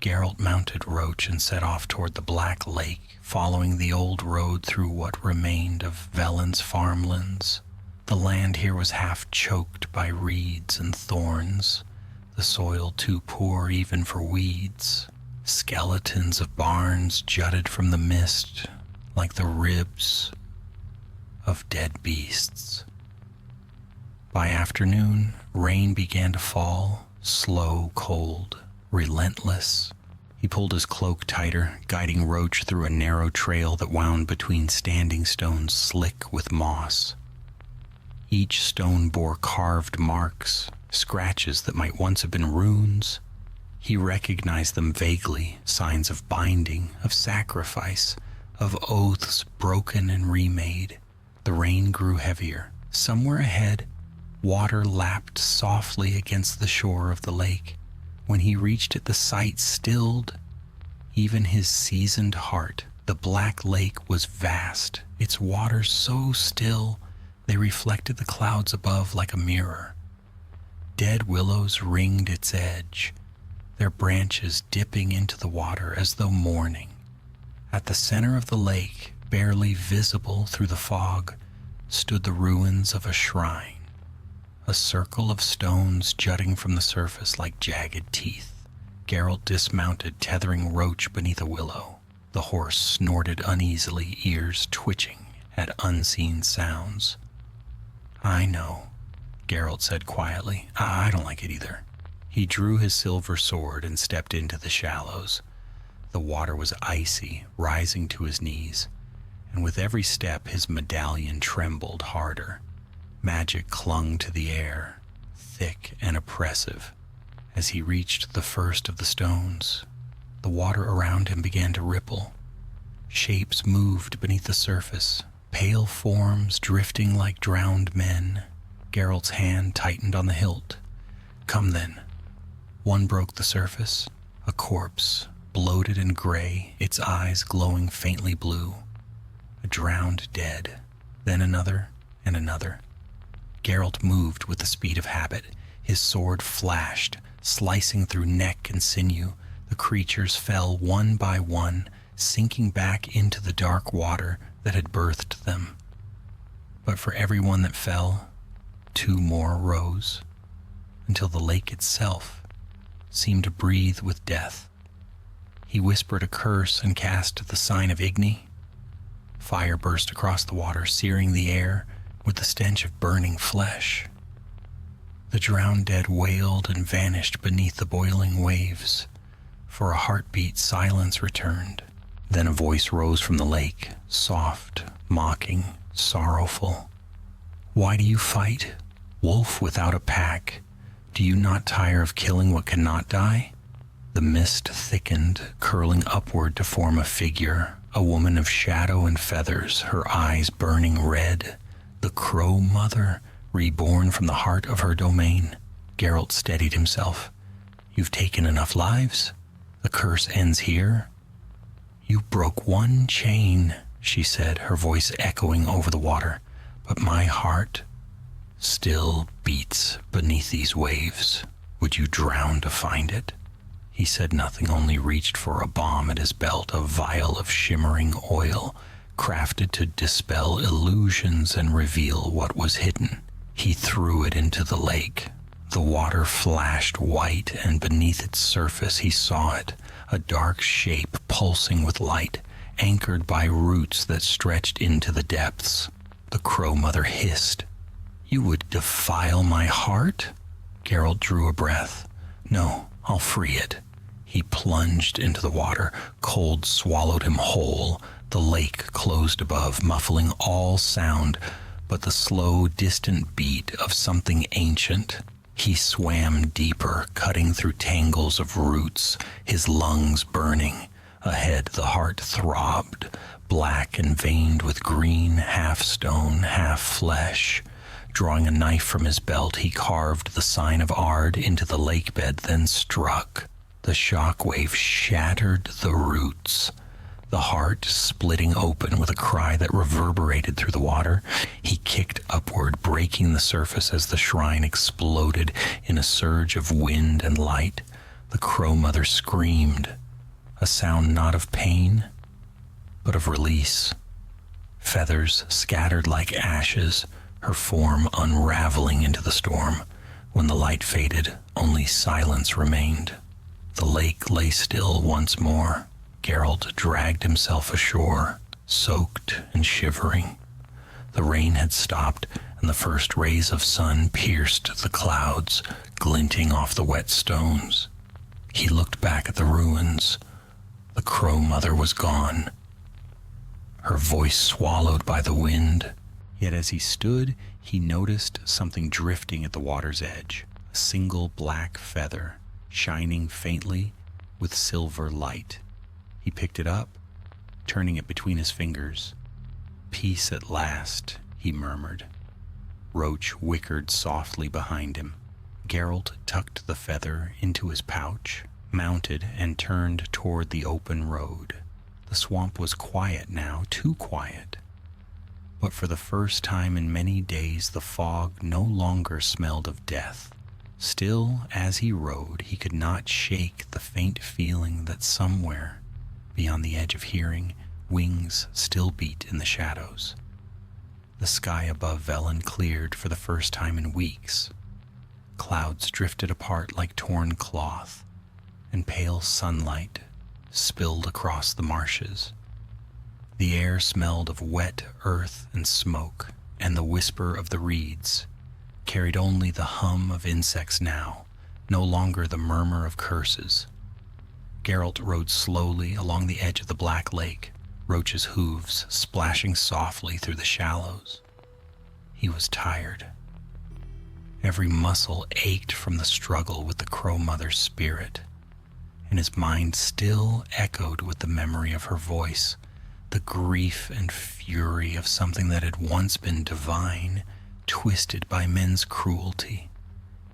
Geralt mounted Roach and set off toward the Black Lake, following the old road through what remained of Velen's farmlands. The land here was half choked by reeds and thorns, the soil too poor even for weeds. Skeletons of barns jutted from the mist like the ribs of dead beasts. By afternoon, rain began to fall, slow, cold, relentless. He pulled his cloak tighter, guiding Roach through a narrow trail that wound between standing stones slick with moss. Each stone bore carved marks, scratches that might once have been runes. He recognized them vaguely, signs of binding, of sacrifice, of oaths broken and remade. The rain grew heavier. Somewhere ahead, water lapped softly against the shore of the lake. When he reached it, the sight stilled even his seasoned heart. The Black Lake was vast, its waters so still they reflected the clouds above like a mirror. Dead willows ringed its edge, their branches dipping into the water as though mourning. At the center of the lake, barely visible through the fog, stood the ruins of a shrine, a circle of stones jutting from the surface like jagged teeth. Geralt dismounted, tethering Roach beneath a willow. The horse snorted uneasily, ears twitching at unseen sounds. "I know," Geralt said quietly. I don't like it either." He drew his silver sword and stepped into the shallows. The water was icy, rising to his knees, and with every step his medallion trembled harder. Magic clung to the air, thick and oppressive. As he reached the first of the stones, the water around him began to ripple. Shapes moved beneath the surface, pale forms drifting like drowned men. Geralt's hand tightened on the hilt. "Come then." One broke the surface, a corpse, bloated and gray, its eyes glowing faintly blue. A drowned dead, then another and another. Geralt moved with the speed of habit. His sword flashed, slicing through neck and sinew. The creatures fell one by one, sinking back into the dark water that had birthed them. But for every one that fell, 2 more rose, until the lake itself seemed to breathe with death. He whispered a curse and cast the sign of Igni. Fire burst across the water, searing the air with the stench of burning flesh. The drowned dead wailed and vanished beneath the boiling waves. For a heartbeat, silence returned. Then a voice rose from the lake, soft, mocking, sorrowful. "Why do you fight? Wolf without a pack, do you not tire of killing what cannot die?" The mist thickened, curling upward to form a figure, a woman of shadow and feathers, her eyes burning red, the Crow Mother, reborn from the heart of her domain. Geralt steadied himself. You've taken enough lives. The curse ends here. You broke one chain, she said, her voice echoing over the water. But my heart still beats beneath these waves. Would you drown to find it? He said nothing, only reached for a bomb at his belt, a vial of shimmering oil, crafted to dispel illusions and reveal what was hidden. He threw it into the lake. The water flashed white, and beneath its surface he saw it, a dark shape pulsing with light, anchored by roots that stretched into the depths. The Crow Mother hissed. You would defile my heart? Geralt drew a breath. No, I'll free it. He plunged into the water. Cold swallowed him whole. The lake closed above, muffling all sound but the slow, distant beat of something ancient. He swam deeper, cutting through tangles of roots, his lungs burning. Ahead, the heart throbbed, black and veined with green, half stone, half flesh. Drawing a knife from his belt, he carved the sign of Ard into the lake bed, then struck. The shockwave shattered the roots. The heart splitting open with a cry that reverberated through the water. He kicked upward, breaking the surface as the shrine exploded in a surge of wind and light. The Crow Mother screamed, a sound not of pain, but of release. Feathers scattered like ashes, her form unraveling into the storm. When the light faded, only silence remained. The lake lay still once more. Geralt dragged himself ashore, soaked and shivering. The rain had stopped, and the first rays of sun pierced the clouds, glinting off the wet stones. He looked back at the ruins. The Crow Mother was gone, her voice swallowed by the wind. Yet as he stood, he noticed something drifting at the water's edge, a single black feather, shining faintly with silver light. He picked it up, turning it between his fingers. Peace at last, he murmured. Roach whickered softly behind him. Geralt tucked the feather into his pouch, mounted, and turned toward the open road. The swamp was quiet now, too quiet. But for the first time in many days, the fog no longer smelled of death. Still, as he rode, he could not shake the faint feeling that somewhere, beyond the edge of hearing, wings still beat in the shadows. The sky above Velen cleared for the first time in weeks. Clouds drifted apart like torn cloth, and pale sunlight spilled across the marshes. The air smelled of wet earth and smoke, and the whisper of the reeds carried only the hum of insects now, no longer the murmur of curses. Geralt rode slowly along the edge of the black lake, Roach's hooves splashing softly through the shallows. He was tired. Every muscle ached from the struggle with the Crow Mother's spirit, and his mind still echoed with the memory of her voice, the grief and fury of something that had once been divine, twisted by men's cruelty.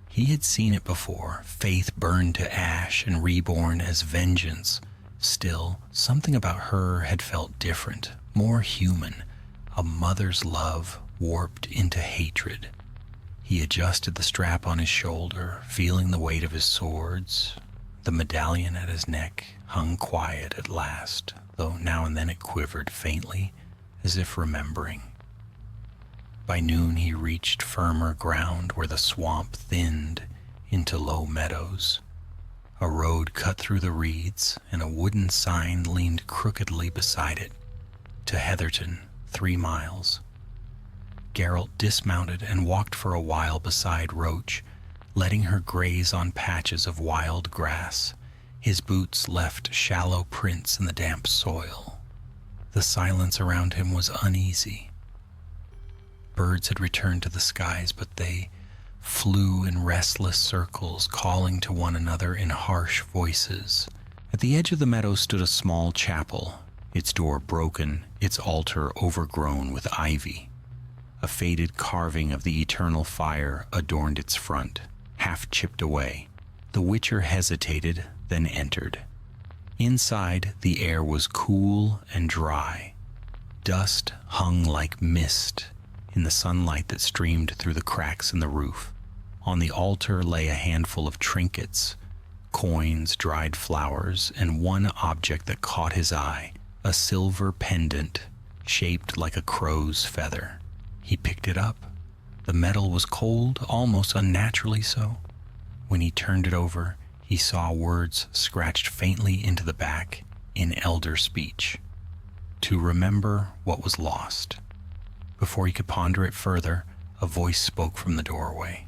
He had seen it before, faith burned to ash and reborn as vengeance. Still, something about her had felt different, more human, a mother's love warped into hatred. He adjusted the strap on his shoulder, feeling the weight of his swords. The medallion at his neck hung quiet at last, though now and then it quivered faintly, as if remembering. By noon he reached firmer ground where the swamp thinned into low meadows. A road cut through the reeds, and a wooden sign leaned crookedly beside it. To Heatherton, 3 miles. Geralt dismounted and walked for a while beside Roach, letting her graze on patches of wild grass. His boots left shallow prints in the damp soil. The silence around him was uneasy. Birds had returned to the skies, but they flew in restless circles, calling to one another in harsh voices. At the edge of the meadow stood a small chapel, its door broken, its altar overgrown with ivy. A faded carving of the eternal fire adorned its front. half chipped away. The Witcher hesitated, then entered. Inside, the air was cool and dry. Dust hung like mist in the sunlight that streamed through the cracks in the roof. On the altar lay a handful of trinkets, coins, dried flowers, and one object that caught his eye, a silver pendant shaped like a crow's feather. He picked it up. The metal was cold, almost unnaturally so. When he turned it over, he saw words scratched faintly into the back in elder speech. To remember what was lost. Before he could ponder it further, a voice spoke from the doorway.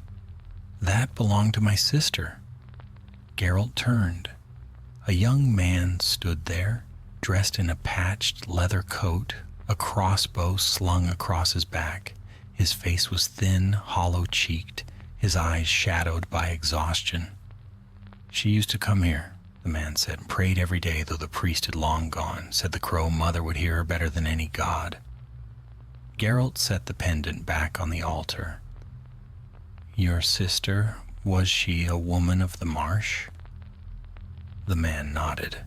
That belonged to my sister. Geralt turned. A young man stood there, dressed in a patched leather coat, a crossbow slung across his back. His face was thin, hollow-cheeked, his eyes shadowed by exhaustion. She used to come here, the man said, and prayed every day, though the priest had long gone, said the crow mother would hear her better than any god. Geralt set the pendant back on the altar. Your sister, was she a woman of the marsh? The man nodded.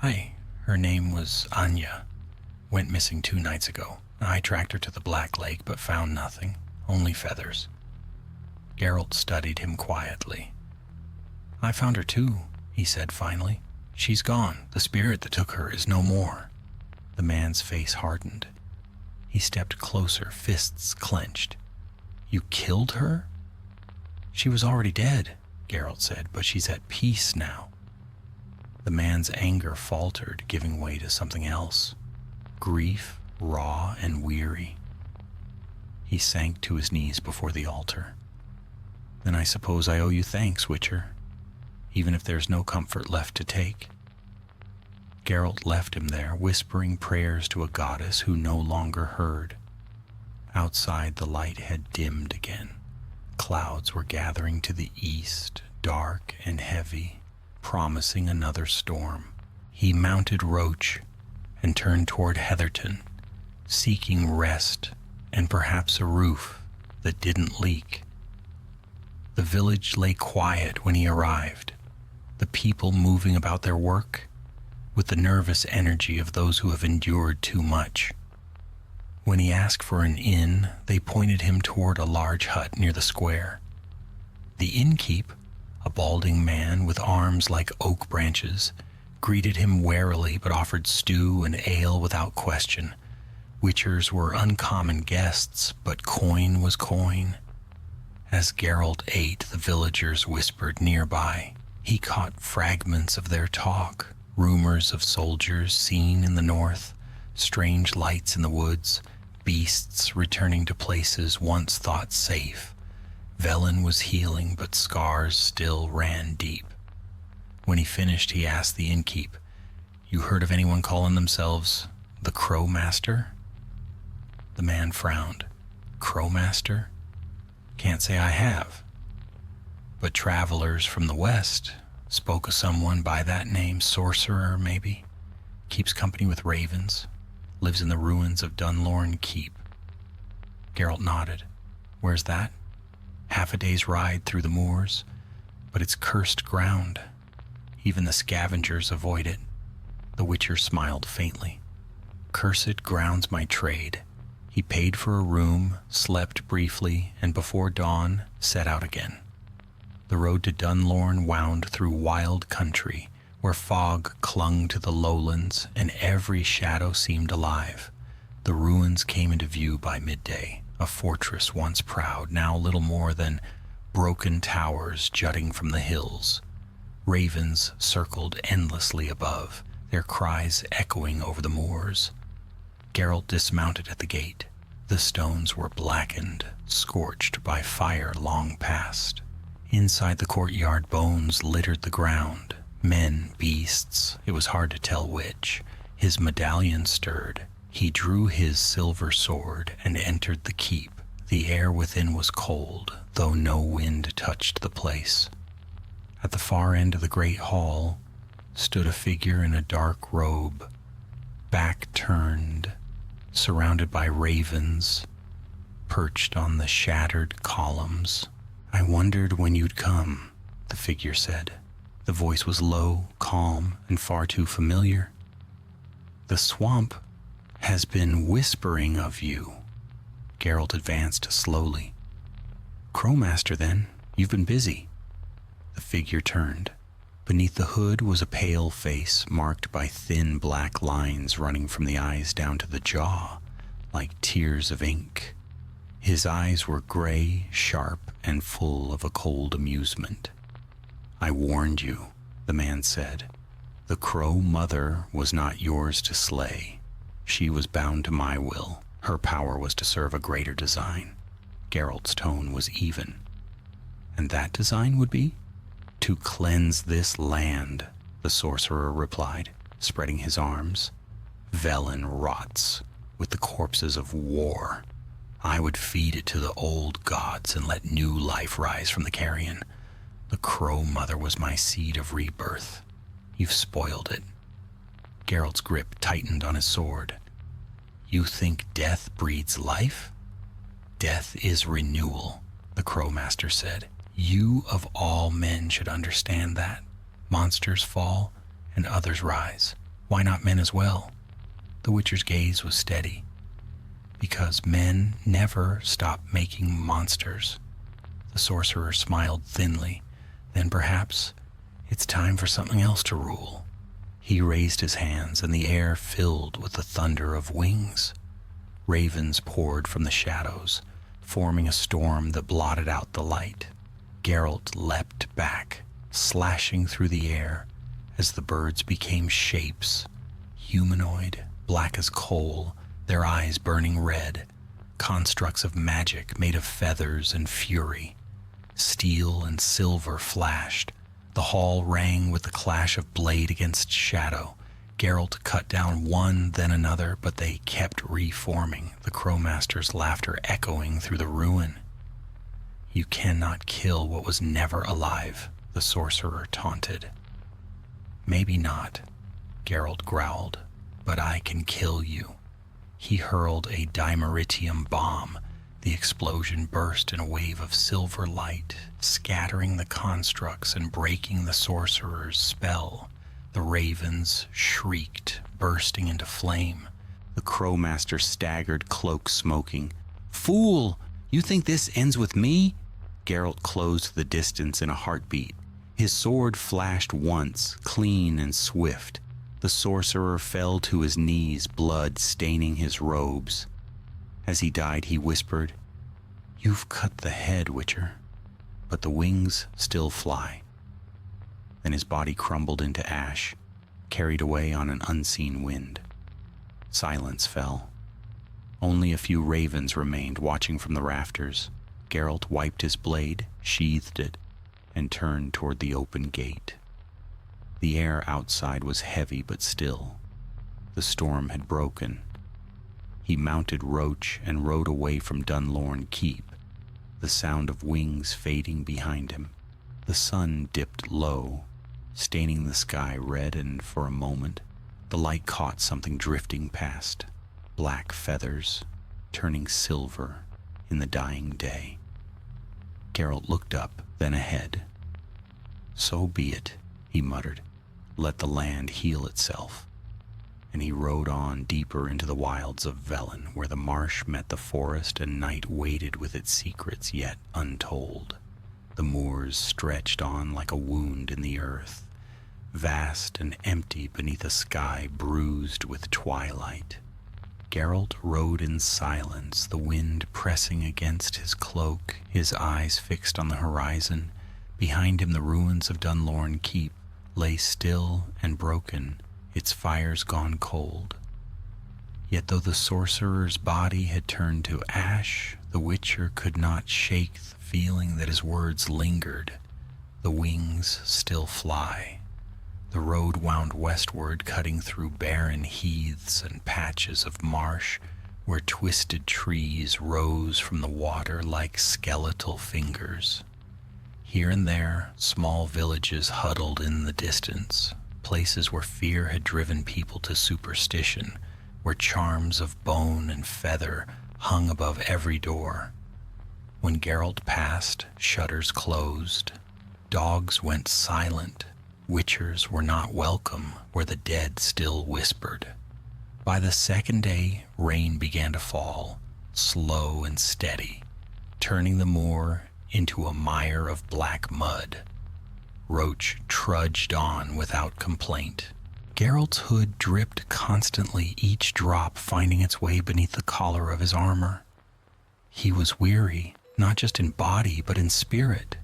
Aye, her name was Anya. Went missing 2 nights ago. I tracked her to the Black Lake, but found nothing, only feathers. Geralt studied him quietly. I found her too, he said finally. She's gone. The spirit that took her is no more. The man's face hardened. He stepped closer, fists clenched. You killed her? She was already dead, Geralt said, but she's at peace now. The man's anger faltered, giving way to something else. Grief, raw and weary. He sank to his knees before the altar. Then I suppose I owe you thanks, Witcher, even if there's no comfort left to take. Geralt left him there, whispering prayers to a goddess who no longer heard. Outside, the light had dimmed again. Clouds were gathering to the east, dark and heavy, promising another storm. He mounted Roach and turned toward Heatherton, seeking rest and perhaps a roof that didn't leak. The village lay quiet when he arrived, the people moving about their work with the nervous energy of those who have endured too much. When he asked for an inn, they pointed him toward a large hut near the square. The innkeep, a balding man with arms like oak branches, greeted him warily but offered stew and ale without question. Witchers were uncommon guests, but coin was coin. As Geralt ate, the villagers whispered nearby. He caught fragments of their talk, rumors of soldiers seen in the north, strange lights in the woods, beasts returning to places once thought safe. Velen was healing, but scars still ran deep. When he finished, he asked the innkeep, You heard of anyone calling themselves the Crow Master? The man frowned. Crow Master? Can't say I have. But travelers from the west spoke of someone by that name, sorcerer maybe. Keeps company with ravens. Lives in the ruins of Dunlorn Keep. Geralt nodded. Where's that? Half a day's ride through the moors, but it's cursed ground. Even the scavengers avoid it. The Witcher smiled faintly. Cursed ground's my trade. He paid for a room, slept briefly, and before dawn set out again. The road to Dunlorn wound through wild country, where fog clung to the lowlands and every shadow seemed alive. The ruins came into view by midday, a fortress once proud, now little more than broken towers jutting from the hills. Ravens circled endlessly above, their cries echoing over the moors. Geralt dismounted at the gate. The stones were blackened, scorched by fire long past. Inside the courtyard, bones littered the ground. Men, beasts, it was hard to tell which. His medallion stirred. He drew his silver sword and entered the keep. The air within was cold, though no wind touched the place. At the far end of the great hall stood a figure in a dark robe, back turned, surrounded by ravens, perched on the shattered columns. I wondered when you'd come, the figure said. The voice was low, calm, and far too familiar. The swamp has been whispering of you. Geralt advanced slowly. Crowmaster, then, you've been busy. The figure turned. Beneath the hood was a pale face marked by thin black lines running from the eyes down to the jaw, like tears of ink. His eyes were gray, sharp, and full of a cold amusement. I warned you, the man said. The Crow Mother was not yours to slay. She was bound to my will. Her power was to serve a greater design. Geralt's tone was even. And that design would be? To cleanse this land, the sorcerer replied, spreading his arms. Velen rots with the corpses of war. I would feed it to the old gods and let new life rise from the carrion. The Crow Mother was my seed of rebirth. You've spoiled it. Geralt's grip tightened on his sword. You think death breeds life? Death is renewal, the Crowmaster said. You of all men should understand that. Monsters fall and others rise. Why not men as well? The Witcher's gaze was steady. Because men never stop making monsters. The sorcerer smiled thinly. Then perhaps it's time for something else to rule. He raised his hands, and the air filled with the thunder of wings. Ravens poured from the shadows, forming a storm that blotted out the light. Geralt leapt back, slashing through the air as the birds became shapes, humanoid, black as coal, their eyes burning red, constructs of magic made of feathers and fury. Steel and silver flashed. The hall rang with the clash of blade against shadow. Geralt cut down one, then another, but they kept reforming, the Crowmaster's laughter echoing through the ruin. You cannot kill what was never alive, the sorcerer taunted. Maybe not, Geralt growled, but I can kill you. He hurled a dimeritium bomb. The explosion burst in a wave of silver light, scattering the constructs and breaking the sorcerer's spell. The ravens shrieked, bursting into flame. The Crowmaster staggered, cloak smoking. Fool! You think this ends with me? Geralt closed the distance in a heartbeat. His sword flashed once, clean and swift. The sorcerer fell to his knees, blood staining his robes. As he died, he whispered, You've cut the head, Witcher, but the wings still fly. Then his body crumbled into ash, carried away on an unseen wind. Silence fell. Only a few ravens remained watching from the rafters. Geralt wiped his blade, sheathed it, and turned toward the open gate. The air outside was heavy but still. The storm had broken. He mounted Roach and rode away from Dunlorn Keep, the sound of wings fading behind him. The sun dipped low, staining the sky red, and for a moment the light caught something drifting past, black feathers turning silver in the dying day. Geralt looked up, then ahead. So be it, he muttered. Let the land heal itself. And he rode on deeper into the wilds of Velen, where the marsh met the forest and night waited with its secrets yet untold. The moors stretched on like a wound in the earth, vast and empty beneath a sky bruised with twilight. Geralt rode in silence, the wind pressing against his cloak, his eyes fixed on the horizon. Behind him the ruins of Dunlorn Keep lay still and broken, its fires gone cold. Yet though the sorcerer's body had turned to ash, the Witcher could not shake the feeling that his words lingered. The wings still fly. The road wound westward, cutting through barren heaths and patches of marsh where twisted trees rose from the water like skeletal fingers. Here and there, small villages huddled in the distance, places where fear had driven people to superstition, where charms of bone and feather hung above every door. When Geralt passed, shutters closed. Dogs went silent. Witchers were not welcome where the dead still whispered. By the second day, rain began to fall, slow and steady, turning the moor into a mire of black mud. Roach trudged on without complaint. Geralt's hood dripped constantly, each drop finding its way beneath the collar of his armor. He was weary, not just in body, but in spirit.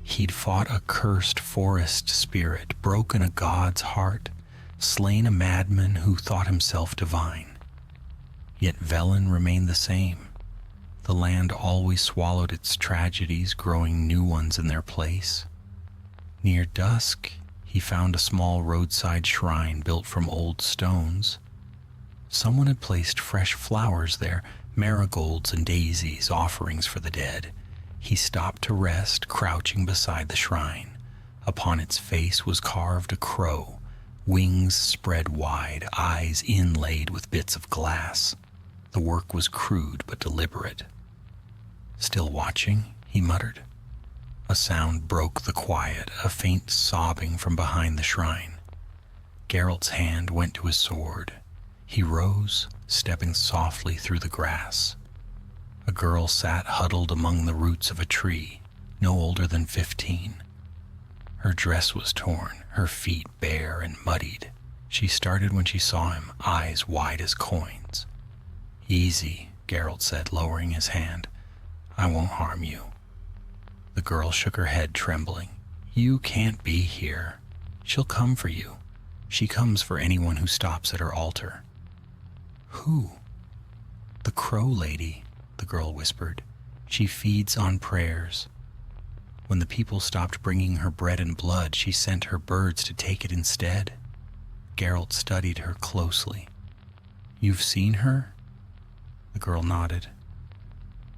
He'd fought a cursed forest spirit, broken a god's heart, slain a madman who thought himself divine. Yet Velen remained the same. The land always swallowed its tragedies, growing new ones in their place. Near dusk, he found a small roadside shrine built from old stones. Someone had placed fresh flowers there, marigolds and daisies, offerings for the dead. He stopped to rest, crouching beside the shrine. Upon its face was carved a crow, wings spread wide, eyes inlaid with bits of glass. The work was crude but deliberate. "Still watching?" he muttered. A sound broke the quiet, a faint sobbing from behind the shrine. Geralt's hand went to his sword. He rose, stepping softly through the grass. A girl sat huddled among the roots of a tree, no older than 15. Her dress was torn, her feet bare and muddied. She started when she saw him, eyes wide as coins. "Easy," Geralt said, lowering his hand. "I won't harm you." The girl shook her head, trembling. "You can't be here. She'll come for you. She comes for anyone who stops at her altar." "Who?" "The Crow Lady," the girl whispered. "She feeds on prayers. When the people stopped bringing her bread and blood, she sent her birds to take it instead." Geralt studied her closely. "You've seen her?" The girl nodded.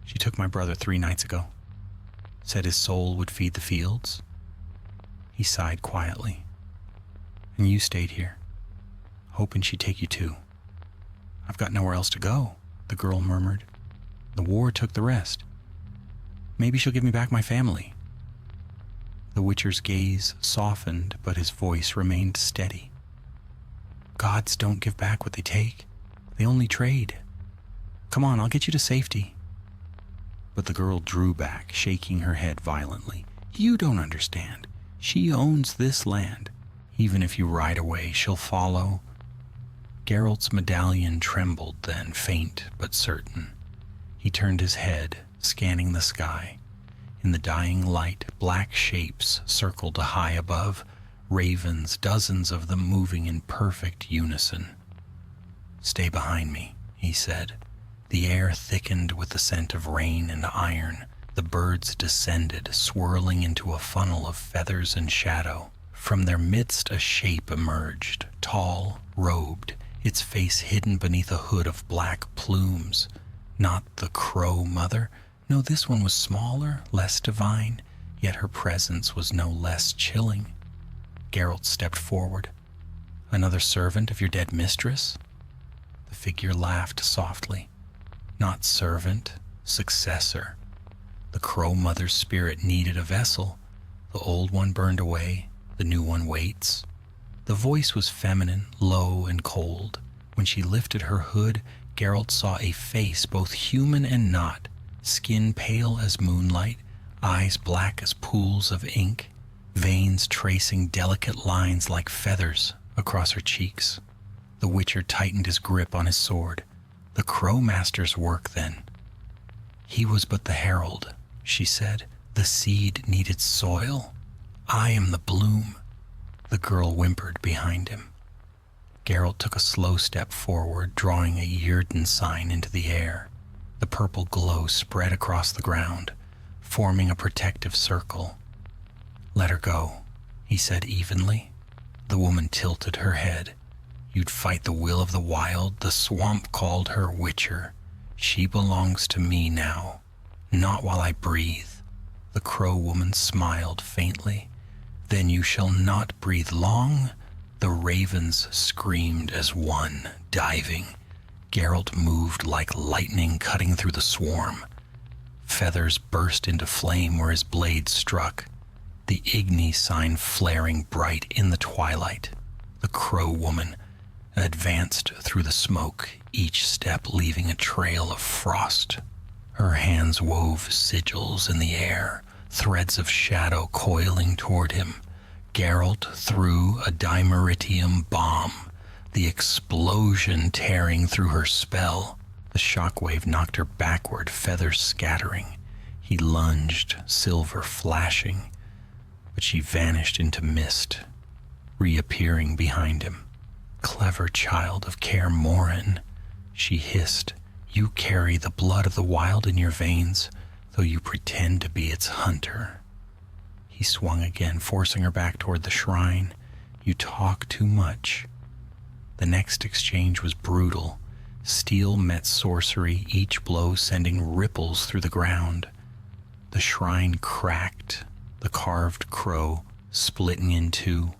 "She took my brother 3 nights ago. Said his soul would feed the fields." He sighed quietly. "And you stayed here, hoping she'd take you too." "I've got nowhere else to go," the girl murmured. "The war took the rest. Maybe she'll give me back my family." The Witcher's gaze softened, but his voice remained steady. "Gods don't give back what they take. They only trade. Come on, I'll get you to safety." But the girl drew back, shaking her head violently. "You don't understand. She owns this land. Even if you ride away, she'll follow." Geralt's medallion trembled then, faint but certain. He turned his head, scanning the sky. In the dying light, black shapes circled high above, ravens, dozens of them moving in perfect unison. "Stay behind me," he said. The air thickened with the scent of rain and iron. The birds descended, swirling into a funnel of feathers and shadow. From their midst a shape emerged, tall, robed, its face hidden beneath a hood of black plumes. Not the Crow Mother. No, this one was smaller, less divine, yet her presence was no less chilling. Geralt stepped forward. "Another servant of your dead mistress?" The figure laughed softly. "Not servant, successor. The Crow Mother's spirit needed a vessel. The old one burned away, the new one waits." The voice was feminine, low and cold. When she lifted her hood, Geralt saw a face both human and not, skin pale as moonlight, eyes black as pools of ink, veins tracing delicate lines like feathers across her cheeks. The Witcher tightened his grip on his sword. The Crow Master's work, then. "He was but the herald," she said. "The seed needed soil. I am the bloom." The girl whimpered behind him. Geralt took a slow step forward, drawing a Yrden sign into the air. The purple glow spread across the ground, forming a protective circle. "Let her go," he said evenly. The woman tilted her head. "You'd fight the will of the wild. The swamp called her Witcher. She belongs to me now, not while I breathe." The Crow Woman smiled faintly. "Then you shall not breathe long." The ravens screamed as one, diving. Geralt moved like lightning, cutting through the swarm. feathers burst into flame where his blade struck, the Igni sign flaring bright in the twilight. The crow woman advanced through the smoke, each step leaving a trail of frost. Her hands wove sigils in the air, threads of shadow coiling toward him. Geralt threw a dimeritium bomb, the explosion tearing through her spell. The shockwave knocked her backward, feathers scattering. He lunged, silver flashing, but she vanished into mist, reappearing behind him. "Clever child of Kaer Morhen," she hissed. "You carry the blood of the wild in your veins, though you pretend to be its hunter." He swung again, forcing her back toward the shrine. "You talk too much." The next exchange was brutal. Steel met sorcery, each blow sending ripples through the ground. The shrine cracked, the carved crow splitting in two.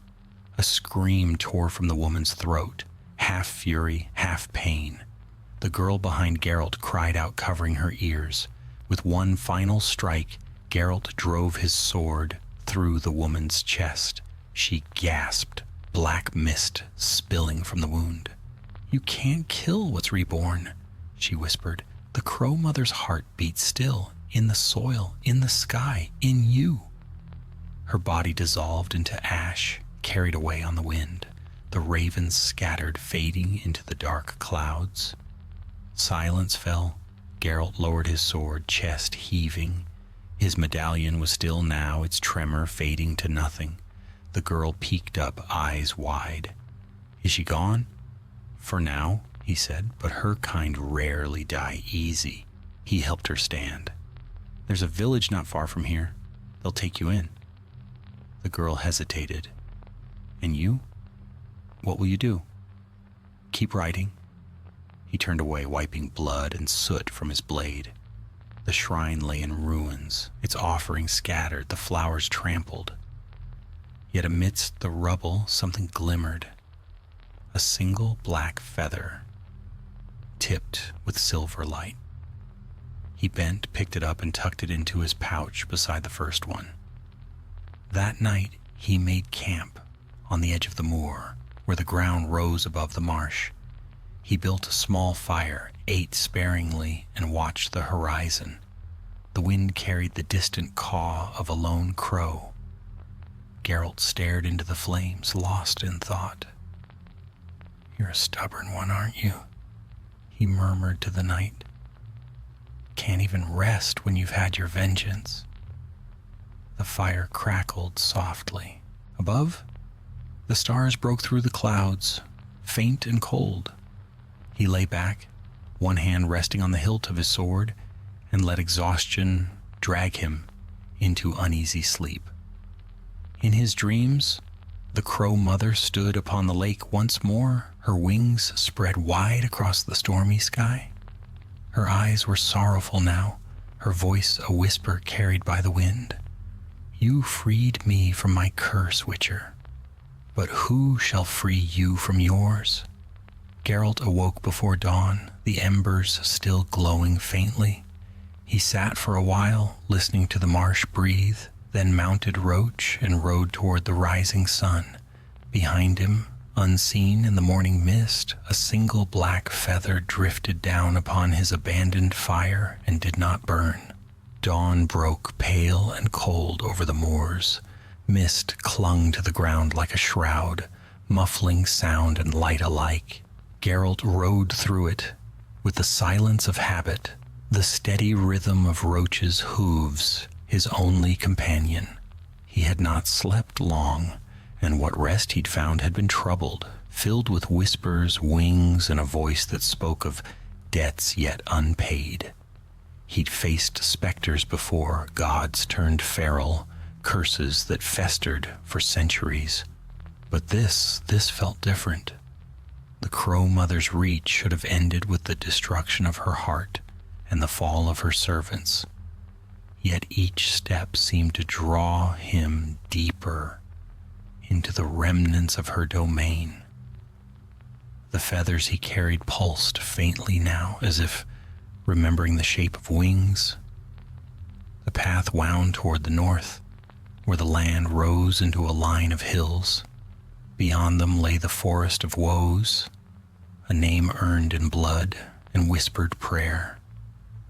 A scream tore from the woman's throat, half fury, half pain. The girl behind Geralt cried out, covering her ears. With one final strike, Geralt drove his sword through the woman's chest. She gasped, black mist spilling from the wound. "You can't kill what's reborn," she whispered. "The crow mother's heart beats still, in the soil, in the sky, in you." Her body dissolved into ash, carried away on the wind. The ravens scattered, fading into the dark clouds. Silence fell. Geralt lowered his sword, chest heaving. His medallion was still now, its tremor fading to nothing. The girl peeked up, eyes wide. "Is she gone?" "For now," he said, "but her kind rarely die easy." He helped her stand. "There's a village not far from here. They'll take you in." The girl hesitated. "And you? What will you do?" "Keep writing." He turned away, wiping blood and soot from his blade. The shrine lay in ruins, its offerings scattered, the flowers trampled. Yet amidst the rubble something glimmered. A single black feather, tipped with silver light. He bent, picked it up, and tucked it into his pouch beside the first one. That night he made camp on the edge of the moor, where the ground rose above the marsh. He built a small fire, ate sparingly, and watched the horizon. The wind carried the distant caw of a lone crow. Geralt stared into the flames, lost in thought. "You're a stubborn one, aren't you?" he murmured to the night. "Can't even rest when you've had your vengeance." The fire crackled softly. Above, the stars broke through the clouds, faint and cold. He lay back, one hand resting on the hilt of his sword, and let exhaustion drag him into uneasy sleep. In his dreams, the crow mother stood upon the lake once more, her wings spread wide across the stormy sky. Her eyes were sorrowful now, her voice a whisper carried by the wind. "You freed me from my curse, Witcher, but who shall free you from yours?" Geralt awoke before dawn, the embers still glowing faintly. He sat for a while, listening to the marsh breathe, then mounted Roach and rode toward the rising sun. Behind him, unseen in the morning mist, a single black feather drifted down upon his abandoned fire and did not burn. Dawn broke pale and cold over the moors. Mist clung to the ground like a shroud, muffling sound and light alike. Geralt rode through it with the silence of habit, the steady rhythm of Roach's hooves, his only companion. He had not slept long, and what rest he'd found had been troubled, filled with whispers, wings, and a voice that spoke of debts yet unpaid. He'd faced specters before, gods turned feral, curses that festered for centuries. But this felt different. The crow mother's reach should have ended with the destruction of her heart and the fall of her servants. Yet each step seemed to draw him deeper into the remnants of her domain. The feathers he carried pulsed faintly now, as if remembering the shape of wings. path wound toward the north, where the land rose into a line of hills. Beyond them lay the forest of woes, a name earned in blood and whispered prayer.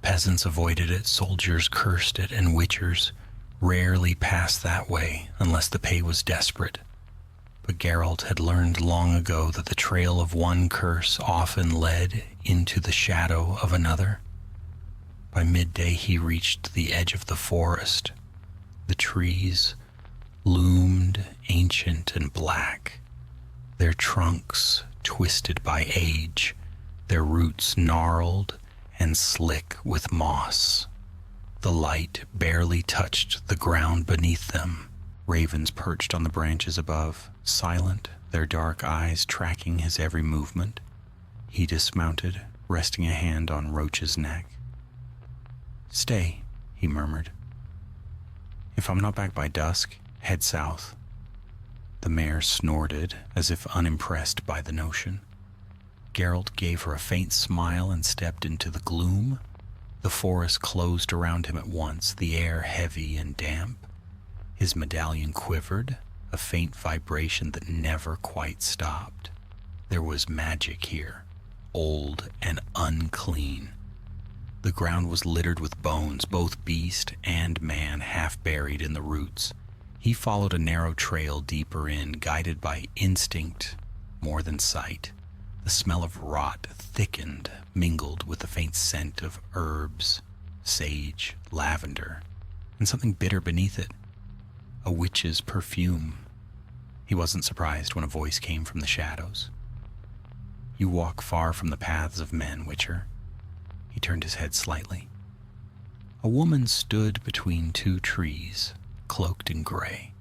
Peasants avoided it, soldiers cursed it, and witchers rarely passed that way unless the pay was desperate. But Geralt had learned long ago that the trail of one curse often led into the shadow of another. By midday he reached the edge of the forest. The trees loomed ancient and black, their trunks twisted by age, their roots gnarled and slick with moss. The light barely touched the ground beneath them. Ravens perched on the branches above, silent, their dark eyes tracking his every movement. He dismounted, resting a hand on Roach's neck. "Stay," he murmured. "If I'm not back by dusk, head south." The mare snorted, as if unimpressed by the notion. Geralt gave her a faint smile and stepped into the gloom. The forest closed around him at once, the air heavy and damp. His medallion quivered, a faint vibration that never quite stopped. There was magic here, old and unclean. The ground was littered with bones, both beast and man half buried in the roots. He followed a narrow trail deeper in, guided by instinct more than sight. The smell of rot thickened, mingled with the faint scent of herbs, sage, lavender, and something bitter beneath it, a witch's perfume. He wasn't surprised when a voice came from the shadows. "You walk far from the paths of men, Witcher." He turned his head slightly. A woman stood between two trees, cloaked in gray.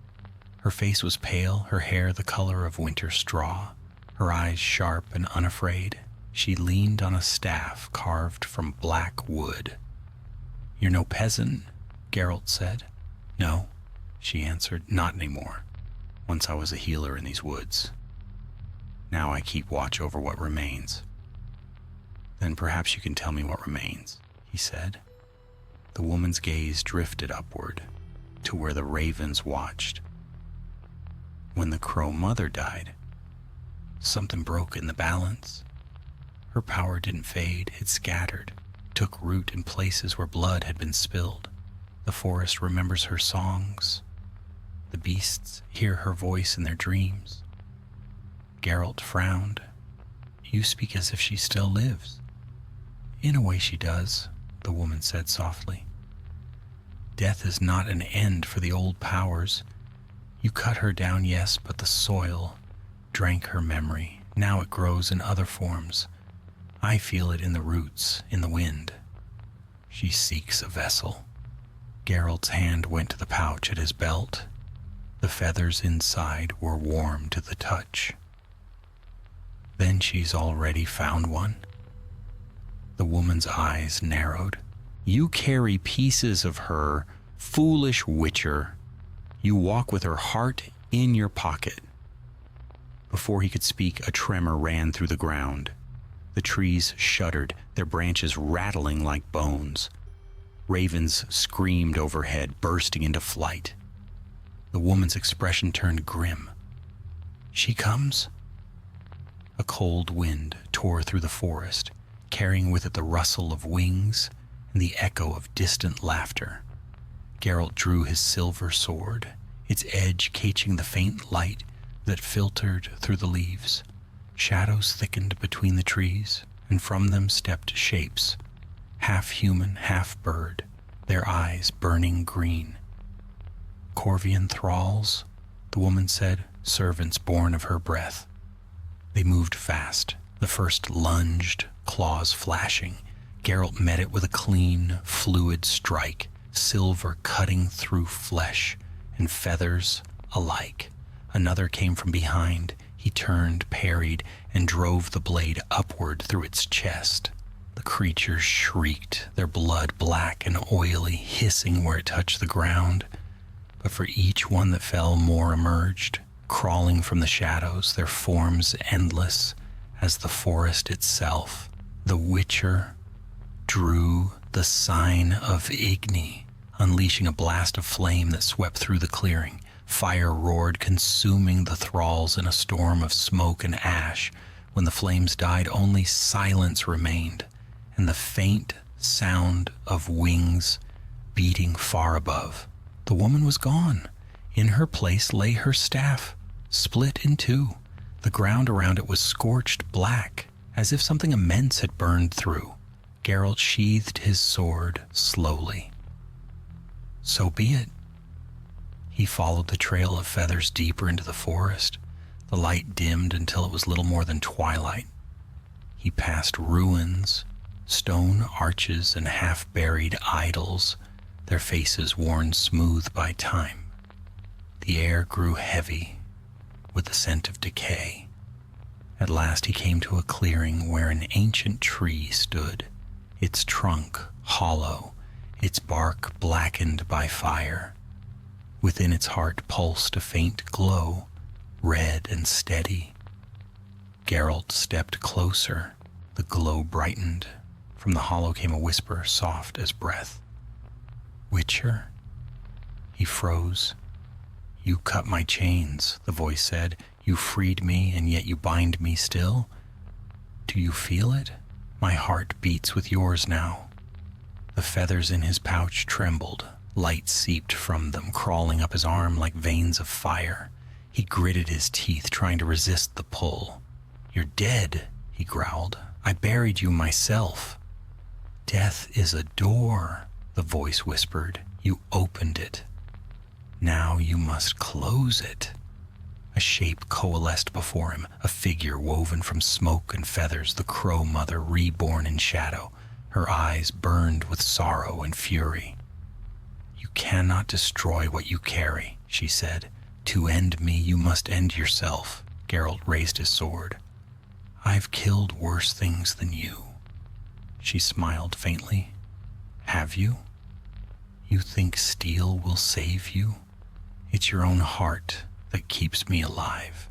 Her face was pale, her hair the color of winter straw, her eyes sharp and unafraid. She leaned on a staff carved from black wood. "You're no peasant," Geralt said. "No," she answered, "not anymore. Once I was a healer in these woods. Now I keep watch over what remains." "Then perhaps you can tell me what remains," he said. The woman's gaze drifted upward to where the ravens watched. "When the Crow Mother died, something broke in the balance. Her power didn't fade, it scattered, took root in places where blood had been spilled. The forest remembers her songs. The beasts hear her voice in their dreams." Geralt frowned. "You speak as if she still lives." "In a way she does," the woman said softly. "Death is not an end for the old powers. You cut her down, yes, but the soil drank her memory. Now it grows in other forms. I feel it in the roots, in the wind. She seeks a vessel." Geralt's hand went to the pouch at his belt. The feathers inside were warm to the touch. "Then she's already found one?" The woman's eyes narrowed. "You carry pieces of her, foolish witcher. You walk with her heart in your pocket." Before he could speak, a tremor ran through the ground. The trees shuddered, their branches rattling like bones. Ravens screamed overhead, bursting into flight. The woman's expression turned grim. "She comes?" A cold wind tore through the forest, carrying with it the rustle of wings and the echo of distant laughter. Geralt drew his silver sword, its edge catching the faint light that filtered through the leaves. Shadows thickened between the trees, and from them stepped shapes, half human, half bird, their eyes burning green. "Corvian thralls," the woman said, "servants born of her breath." They moved fast. The first lunged, claws flashing. Geralt met it with a clean, fluid strike, silver cutting through flesh and feathers alike. Another came from behind. He turned, parried, and drove the blade upward through its chest. The creatures shrieked, their blood black and oily, hissing where it touched the ground. But for each one that fell, more emerged, crawling from the shadows, their forms endless as the forest itself. The Witcher drew the sign of Igni, unleashing a blast of flame that swept through the clearing. Fire roared, consuming the thralls in a storm of smoke and ash. When the flames died, only silence remained, and the faint sound of wings beating far above. The woman was gone. In her place lay her staff, split in two. The ground around it was scorched black, as if something immense had burned through. Geralt sheathed his sword slowly. So be it. He followed the trail of feathers deeper into the forest. The light dimmed until it was little more than twilight. He passed ruins, stone arches, and half-buried idols, their faces worn smooth by time. The air grew heavy with the scent of decay. At last he came to a clearing where an ancient tree stood, its trunk hollow, its bark blackened by fire. Within its heart pulsed a faint glow, red and steady. Geralt stepped closer. The glow brightened. From the hollow came a whisper, soft as breath. "Witcher?" He froze. "You cut my chains," the voice said. "You freed me, and yet you bind me still. Do you feel it? My heart beats with yours now." The feathers in his pouch trembled. Light seeped from them, crawling up his arm like veins of fire. He gritted his teeth, trying to resist the pull. "You're dead," he growled. "I buried you myself." "Death is a door," the voice whispered. "You opened it. Now you must close it." A shape coalesced before him, a figure woven from smoke and feathers, the Crow Mother reborn in shadow. Her eyes burned with sorrow and fury. "You cannot destroy what you carry," she said. "To end me, you must end yourself." Geralt raised his sword. "I've killed worse things than you." She smiled faintly. "Have you? You think steel will save you? It's your own heart that keeps me alive."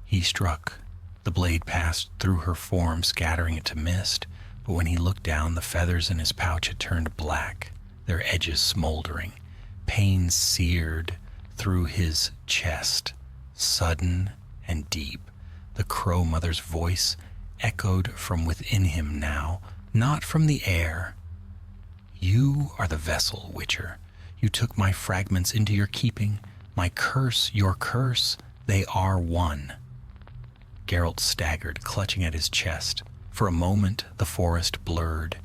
He struck. The blade passed through her form, scattering it to mist, but when he looked down, the feathers in his pouch had turned black, their edges smoldering. Pain seared through his chest, sudden and deep. The Crow Mother's voice echoed from within him now, not from the air. "You are the vessel, Witcher. You took my fragments into your keeping. My curse, your curse, they are one." Geralt staggered, clutching at his chest. For a moment, the forest blurred.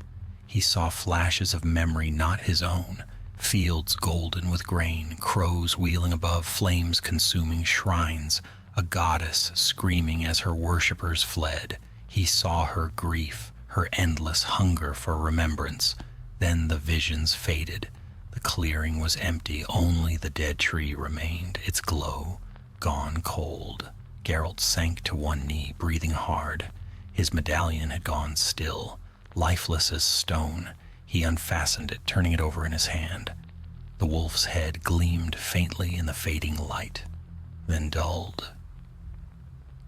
He saw flashes of memory not his own. Fields golden with grain, crows wheeling above, flames consuming shrines, a goddess screaming as her worshippers fled. He saw her grief, her endless hunger for remembrance. Then the visions faded. The clearing was empty. Only the dead tree remained, its glow gone cold. Geralt sank to one knee, breathing hard. His medallion had gone still, lifeless as stone. He unfastened it, turning it over in his hand. The wolf's head gleamed faintly in the fading light, then dulled.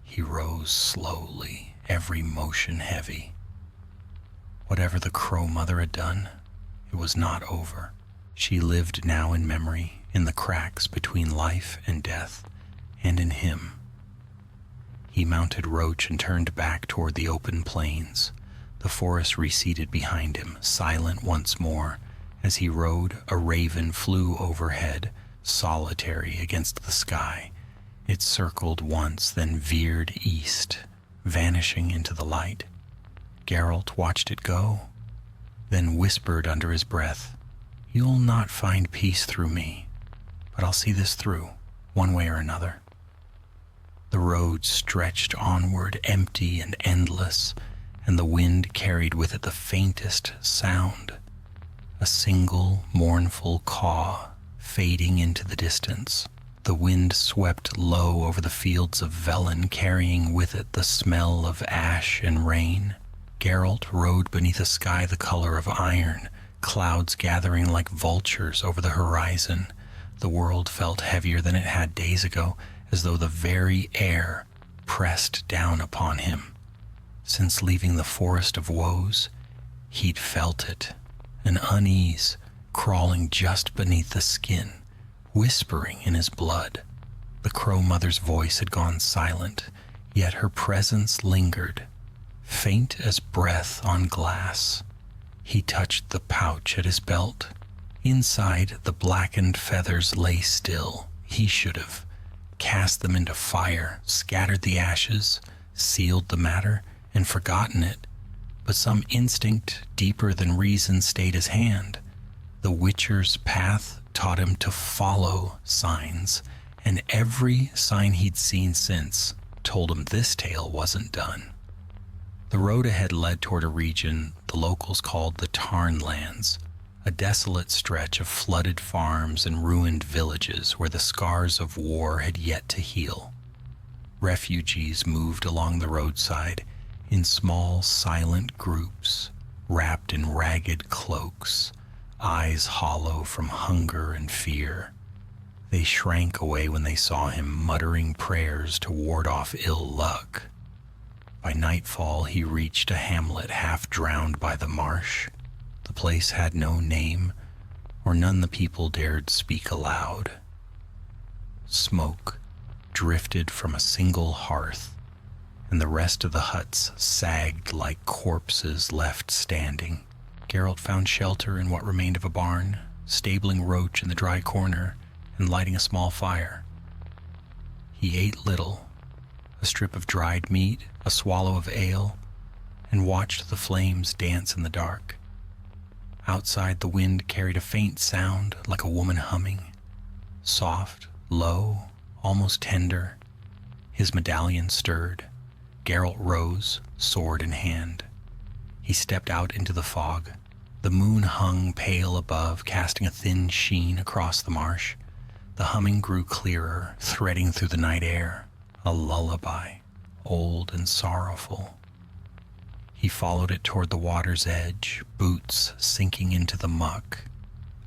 He rose slowly, every motion heavy. Whatever the Crow Mother had done, it was not over. She lived now in memory, in the cracks between life and death, and in him. He mounted Roach and turned back toward the open plains. The forest receded behind him, silent once more. As he rode, a raven flew overhead, solitary against the sky. It circled once, then veered east, vanishing into the light. Geralt watched it go, then whispered under his breath, "You'll not find peace through me, but I'll see this through, one way or another." The road stretched onward, empty and endless, and the wind carried with it the faintest sound, a single mournful caw fading into the distance. The wind swept low over the fields of Velen, carrying with it the smell of ash and rain. Geralt rode beneath a sky the color of iron, clouds gathering like vultures over the horizon. The world felt heavier than it had days ago, as though the very air pressed down upon him. Since leaving the forest of woes, he'd felt it, an unease, crawling just beneath the skin, whispering in his blood. The Crow Mother's voice had gone silent, yet her presence lingered, faint as breath on glass. He touched the pouch at his belt. Inside, the blackened feathers lay still. He should have cast them into fire, scattered the ashes, sealed the matter, and forgotten it. But some instinct deeper than reason stayed his hand. The Witcher's path taught him to follow signs, and every sign he'd seen since told him this tale wasn't done. The road ahead led toward a region the locals called the Tarn Lands, a desolate stretch of flooded farms and ruined villages where the scars of war had yet to heal. Refugees moved along the roadside in small, silent groups, wrapped in ragged cloaks, eyes hollow from hunger and fear. They shrank away when they saw him, muttering prayers to ward off ill luck. By nightfall, he reached a hamlet half drowned by the marsh. The place had no name, or none the people dared speak aloud. Smoke drifted from a single hearth, and the rest of the huts sagged like corpses left standing. Geralt found shelter in what remained of a barn, stabling Roach in the dry corner and lighting a small fire. He ate little, a strip of dried meat, a swallow of ale, and watched the flames dance in the dark. Outside, the wind carried a faint sound like a woman humming, soft, low, almost tender. His medallion stirred. Geralt rose, sword in hand. He stepped out into the fog. The moon hung pale above, casting a thin sheen across the marsh. The humming grew clearer, threading through the night air, a lullaby, old and sorrowful. He followed it toward the water's edge, boots sinking into the muck.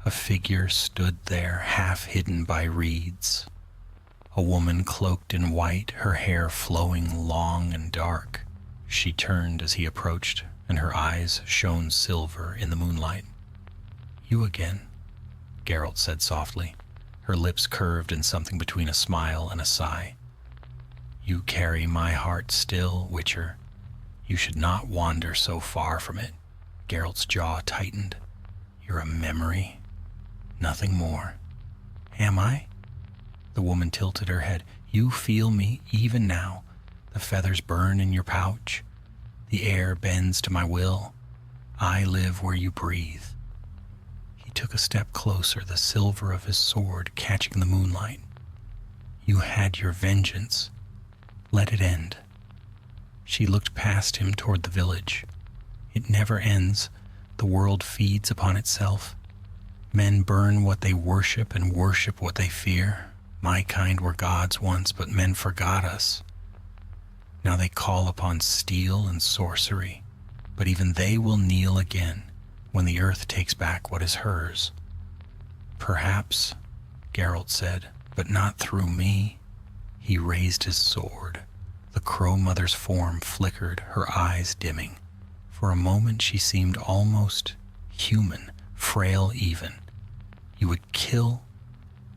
A figure stood there, half hidden by reeds. A woman cloaked in white, her hair flowing long and dark. She turned as he approached, and her eyes shone silver in the moonlight. "You again," Geralt said softly. Her lips curved in something between a smile and a sigh. "You carry my heart still, Witcher. You should not wander so far from it." Geralt's jaw tightened. "You're a memory, nothing more." "Am I?" The woman tilted her head. "You feel me even now. The feathers burn in your pouch. The air bends to my will. I live where you breathe." He took a step closer, the silver of his sword catching the moonlight. "You had your vengeance. Let it end." She looked past him toward the village. "It never ends. The world feeds upon itself. Men burn what they worship and worship what they fear. My kind were gods once, but men forgot us. Now they call upon steel and sorcery, but even they will kneel again when the earth takes back what is hers." "Perhaps," Geralt said, "but not through me." He raised his sword. The Crow Mother's form flickered, her eyes dimming. For a moment she seemed almost human, frail even. "You would kill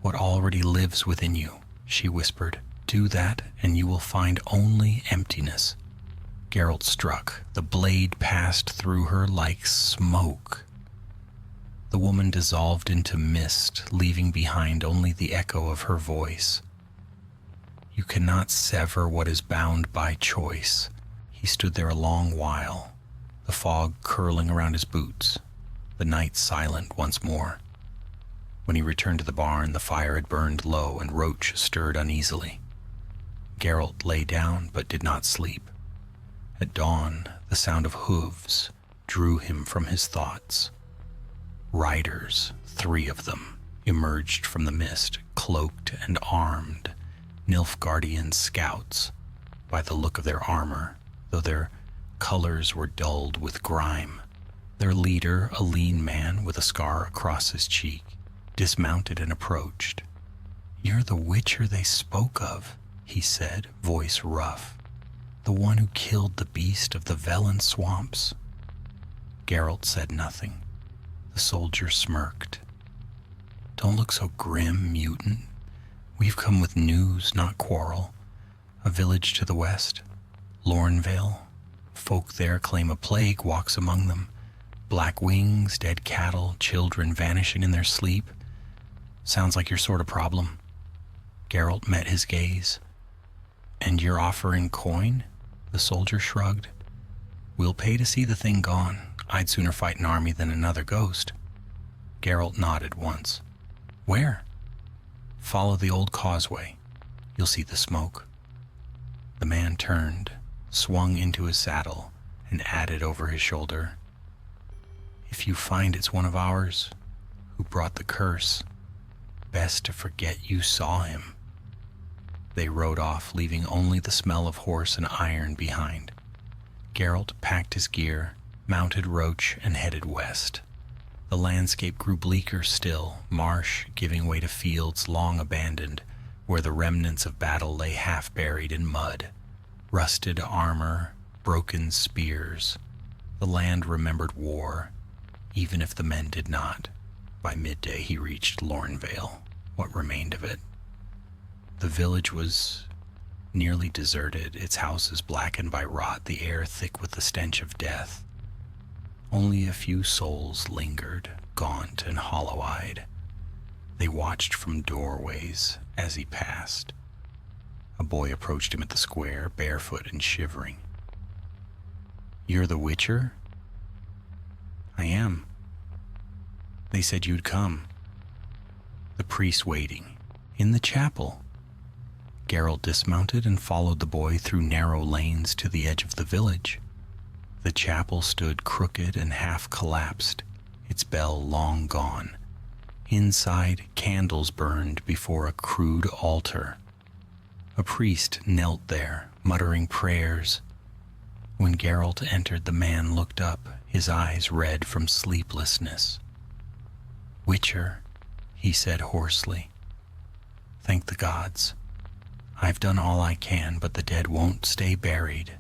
what already lives within you," she whispered. "Do that, and you will find only emptiness." Geralt struck. The blade passed through her like smoke. The woman dissolved into mist, leaving behind only the echo of her voice. "You cannot sever what is bound by choice." He stood there a long while, the fog curling around his boots, the night silent once more. When he returned to the barn, the fire had burned low and Roach stirred uneasily. Geralt lay down but did not sleep. At dawn, the sound of hooves drew him from his thoughts. Riders, 3 of them, emerged from the mist, cloaked and armed, Nilfgaardian scouts, by the look of their armor, though their colors were dulled with grime. Their leader, a lean man with a scar across his cheek, dismounted and approached. "You're the Witcher they spoke of," he said, voice rough. "The one who killed the beast of the Velen swamps." Geralt said nothing. The soldier smirked. Don't look so grim, mutant. We've come with news, not quarrel. A village to the west, Lornvale. Folk there claim a plague walks among them. Black wings, dead cattle, children vanishing in their sleep. Sounds like your sort of problem. Geralt met his gaze. And you're offering coin? The soldier shrugged. We'll pay to see the thing gone. I'd sooner fight an army than another ghost. Geralt nodded once. Where? Follow the old causeway. You'll see the smoke. The man turned, swung into his saddle, and added over his shoulder, if you find it's one of ours, who brought the curse, best to forget you saw him. They rode off, leaving only the smell of horse and iron behind. Geralt packed his gear, mounted Roach, and headed west. The landscape grew bleaker still, marsh giving way to fields long abandoned, where the remnants of battle lay half buried in mud. Rusted armor, broken spears. The land remembered war, even if the men did not. By midday he reached Lornvale, what remained of it. The village was nearly deserted, its houses blackened by rot, the air thick with the stench of death. Only a few souls lingered, gaunt and hollow-eyed. They watched from doorways as he passed. A boy approached him at the square, barefoot and shivering. You're the Witcher? I am. They said you'd come. The priest waiting. In the chapel. Geralt dismounted and followed the boy through narrow lanes to the edge of the village. The chapel stood crooked and half collapsed, its bell long gone. Inside, candles burned before a crude altar. A priest knelt there, muttering prayers. When Geralt entered, the man looked up, his eyes red from sleeplessness. Witcher, he said hoarsely. Thank the gods. I've done all I can, but the dead won't stay buried.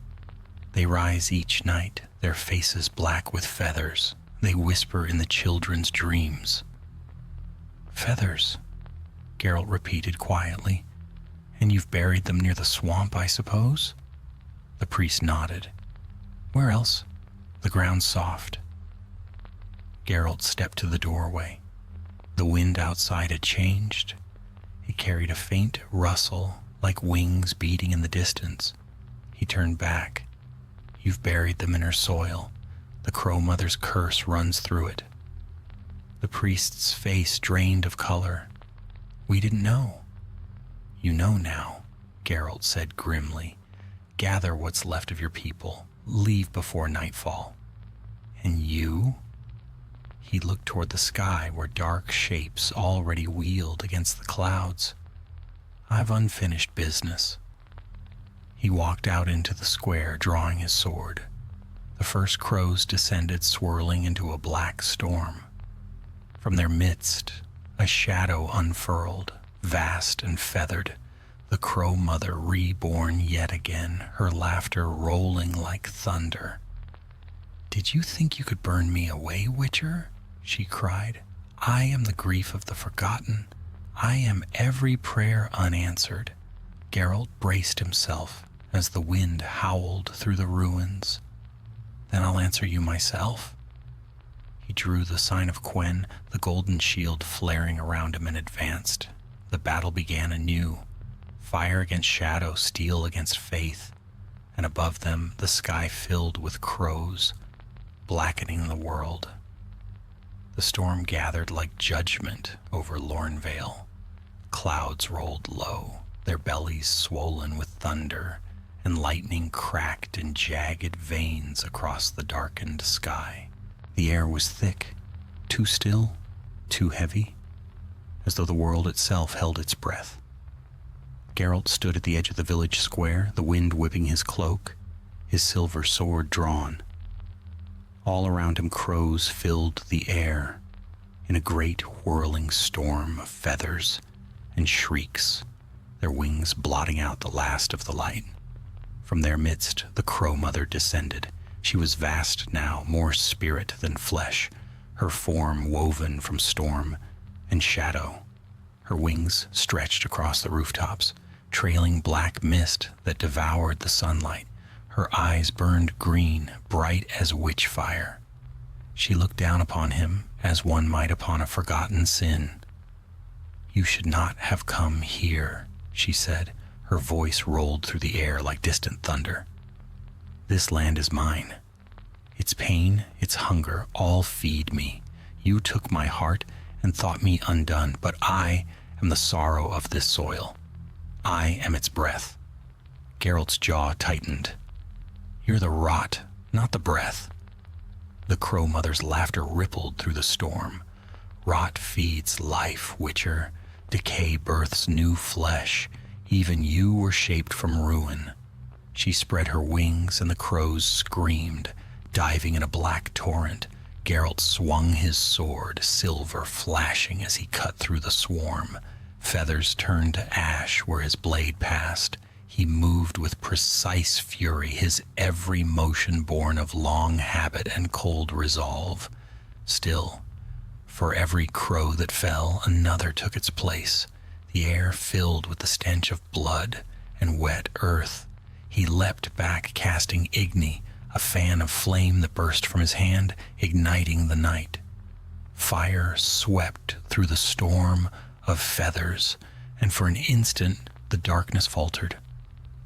They rise each night, their faces black with feathers. They whisper in the children's dreams. Feathers, Geralt repeated quietly. And you've buried them near the swamp, I suppose? The priest nodded. Where else? The ground's soft. Geralt stepped to the doorway. The wind outside had changed. It carried a faint rustle, like wings beating in the distance. He turned back. You've buried them in her soil. The Crow Mother's curse runs through it. The priest's face drained of color. We didn't know. You know now, Geralt said grimly. Gather what's left of your people. Leave before nightfall. And you? He looked toward the sky where dark shapes already wheeled against the clouds. I've unfinished business. He walked out into the square, drawing his sword. The first crows descended, swirling into a black storm. From their midst, a shadow unfurled, vast and feathered, the Crow Mother reborn yet again, her laughter rolling like thunder. Did you think you could burn me away, Witcher? She cried. I am the grief of the forgotten. I am every prayer unanswered. Geralt braced himself as the wind howled through the ruins. Then I'll answer you myself. He drew the sign of Quen, the golden shield flaring around him, and advanced. The battle began anew. Fire against shadow, steel against faith, and above them the sky filled with crows, blackening the world. The storm gathered like judgment over Lornvale. Clouds rolled low, their bellies swollen with thunder, and lightning cracked in jagged veins across the darkened sky. The air was thick, too still, too heavy, as though the world itself held its breath. Geralt stood at the edge of the village square, the wind whipping his cloak, his silver sword drawn. All around him crows filled the air in a great whirling storm of feathers and shrieks, their wings blotting out the last of the light. From their midst the Crow Mother descended. She was vast now, more spirit than flesh, her form woven from storm and shadow. Her wings stretched across the rooftops, trailing black mist that devoured the sunlight. Her eyes burned green, bright as witch fire. She looked down upon him as one might upon a forgotten sin. "You should not have come here," she said. Her voice rolled through the air like distant thunder. "This land is mine. Its pain, its hunger, all feed me. You took my heart and thought me undone, but I am the sorrow of this soil. I am its breath." Geralt's jaw tightened. "You're the rot, not the breath." The Crow Mother's laughter rippled through the storm. "Rot feeds life, Witcher. Decay births new flesh. Even you were shaped from ruin." She spread her wings and the crows screamed. Diving in a black torrent, Geralt swung his sword, silver flashing as he cut through the swarm. Feathers turned to ash where his blade passed. He moved with precise fury, his every motion born of long habit and cold resolve. Still, for every crow that fell, another took its place. The air filled with the stench of blood and wet earth. He leapt back, casting Igni, a fan of flame that burst from his hand, igniting the night. Fire swept through the storm of feathers, and for an instant the darkness faltered.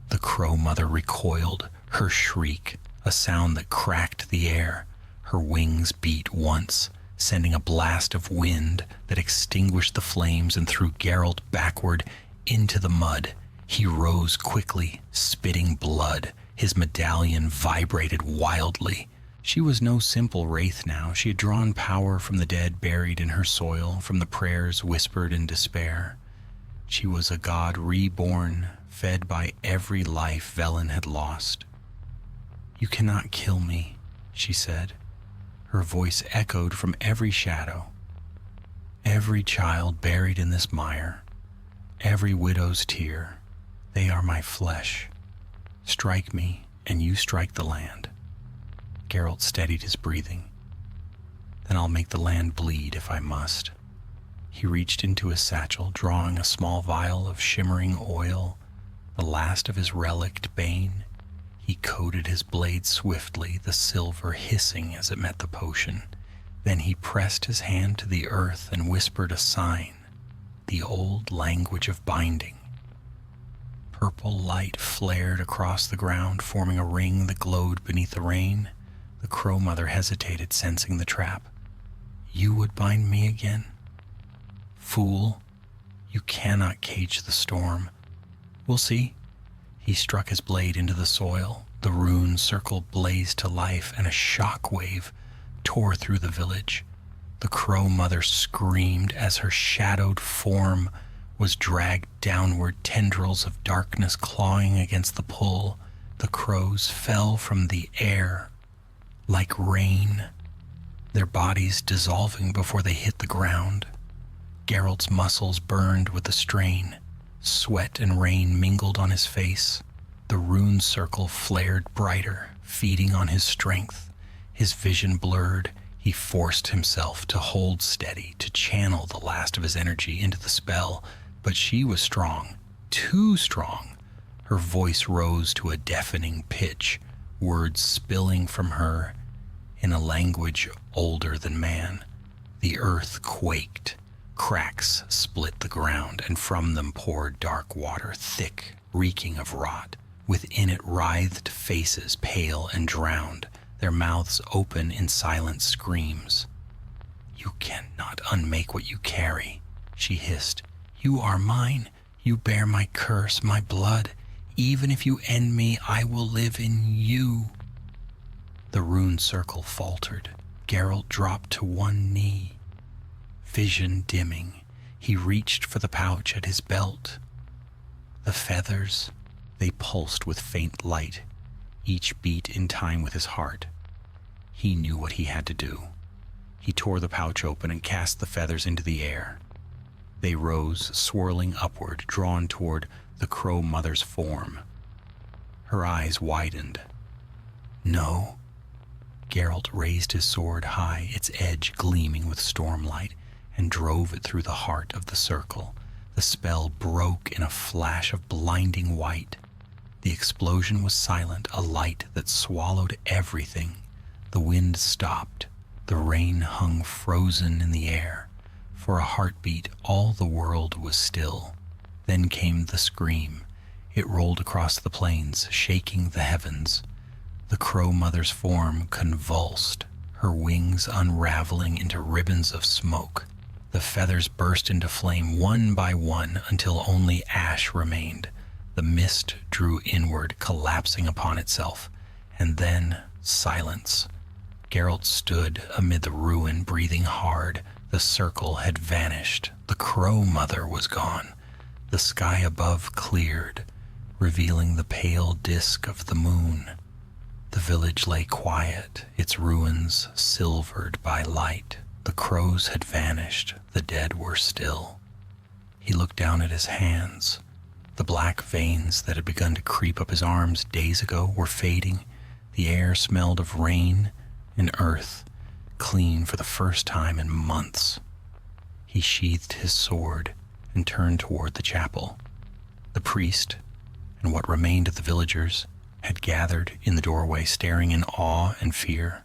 The Crow Mother recoiled, her shriek, a sound that cracked the air. Her wings beat once, sending a blast of wind that extinguished the flames and threw Geralt backward into the mud. He rose quickly, spitting blood. His medallion vibrated wildly. She was no simple wraith now. She had drawn power from the dead buried in her soil, from the prayers whispered in despair. She was a god reborn, fed by every life Velen had lost. "You cannot kill me," she said. Her voice echoed from every shadow. "Every child buried in this mire, every widow's tear, they are my flesh. Strike me, and you strike the land." Geralt steadied his breathing. "Then I'll make the land bleed if I must." He reached into his satchel, drawing a small vial of shimmering oil, the last of his relict bane. He coated his blade swiftly, the silver hissing as it met the potion. Then he pressed his hand to the earth and whispered a sign, the old language of binding. Purple light flared across the ground, forming a ring that glowed beneath the rain. The Crow Mother hesitated, sensing the trap. "You would bind me again? Fool, you cannot cage the storm. We'll see." He struck his blade into the soil. The rune circle blazed to life, and a shock wave tore through the village. The Crow Mother screamed as her shadowed form was dragged downward, tendrils of darkness clawing against the pull. The crows fell from the air like rain, their bodies dissolving before they hit the ground. Geralt's muscles burned with the strain. Sweat and rain mingled on his face. The rune circle flared brighter, feeding on his strength. His vision blurred. He forced himself to hold steady, to channel the last of his energy into the spell. But she was strong, too strong. Her voice rose to a deafening pitch, words spilling from her in a language older than man. The earth quaked. Cracks split the ground, and from them poured dark water, thick, reeking of rot. Within it writhed faces, pale and drowned, their mouths open in silent screams. "You cannot unmake what you carry," she hissed. "You are mine. You bear my curse, my blood. Even if you end me, I will live in you." The rune circle faltered. Geralt dropped to one knee. Vision dimming, he reached for the pouch at his belt. The feathers, they pulsed with faint light, each beat in time with his heart. He knew what he had to do. He tore the pouch open and cast the feathers into the air. They rose, swirling upward, drawn toward the Crow Mother's form. Her eyes widened. "No, Geralt raised his sword high, its edge gleaming with stormlight, and drove it through the heart of the circle. The spell broke in a flash of blinding white. The explosion was silent, a light that swallowed everything. The wind stopped. The rain hung frozen in the air. For a heartbeat, all the world was still. Then came the scream. It rolled across the plains, shaking the heavens. The Crow Mother's form convulsed, her wings unraveling into ribbons of smoke. The feathers burst into flame one by one until only ash remained. The mist drew inward, collapsing upon itself, and then silence. Geralt stood amid the ruin, breathing hard. The circle had vanished. The Crow Mother was gone. The sky above cleared, revealing the pale disk of the moon. The village lay quiet, its ruins silvered by light. The crows had vanished, the dead were still. He looked down at his hands. The black veins that had begun to creep up his arms days ago were fading. The air smelled of rain and earth, clean for the first time in months. He sheathed his sword and turned toward the chapel. The priest, and what remained of the villagers, had gathered in the doorway, staring in awe and fear.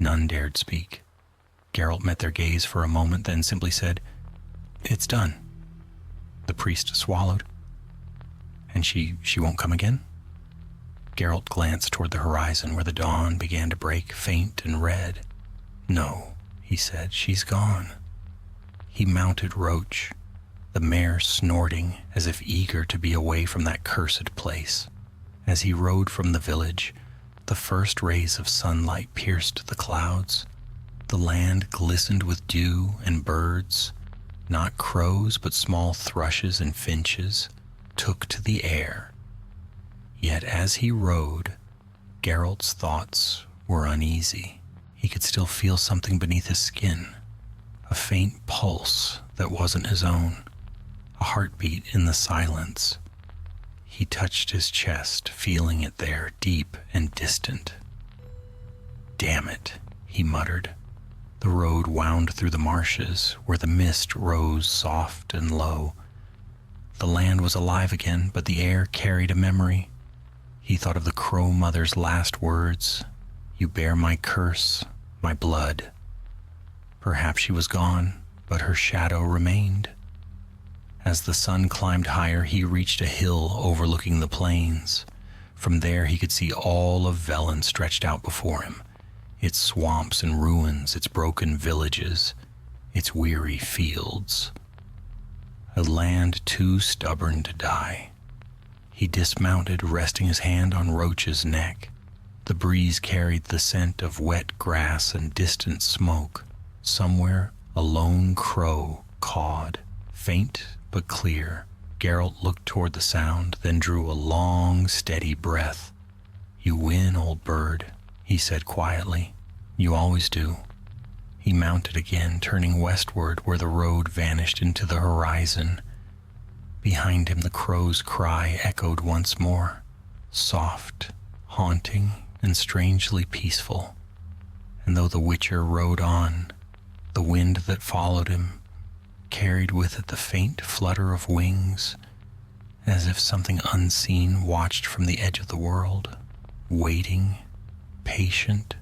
None dared speak. Geralt met their gaze for a moment, then simply said, "It's done." The priest swallowed. "And she won't come again?" Geralt glanced toward the horizon where the dawn began to break, faint and red. "No," he said, "she's gone." He mounted Roach, the mare snorting as if eager to be away from that cursed place. As he rode from the village, the first rays of sunlight pierced the clouds. The land glistened with dew, and birds, not crows but small thrushes and finches, took to the air. Yet as he rode, Geralt's thoughts were uneasy. He could still feel something beneath his skin, a faint pulse that wasn't his own, a heartbeat in the silence. He touched his chest, feeling it there, deep and distant. "Damn it," he muttered. The road wound through the marshes, where the mist rose soft and low. The land was alive again, but the air carried a memory. He thought of the Crow Mother's last words, "You bear my curse, my blood." Perhaps she was gone, but her shadow remained. As the sun climbed higher, he reached a hill overlooking the plains. From there he could see all of Velen stretched out before him, its swamps and ruins, its broken villages, its weary fields. A land too stubborn to die. He dismounted, resting his hand on Roach's neck. The breeze carried the scent of wet grass and distant smoke. Somewhere a lone crow cawed, faint but clear. Geralt looked toward the sound, then drew a long, steady breath. "You win, old bird," he said quietly. "You always do." He mounted again, turning westward where the road vanished into the horizon. Behind him the crow's cry echoed once more, soft, haunting, and strangely peaceful. And though the Witcher rode on, the wind that followed him carried with it the faint flutter of wings, as if something unseen watched from the edge of the world, waiting, patient,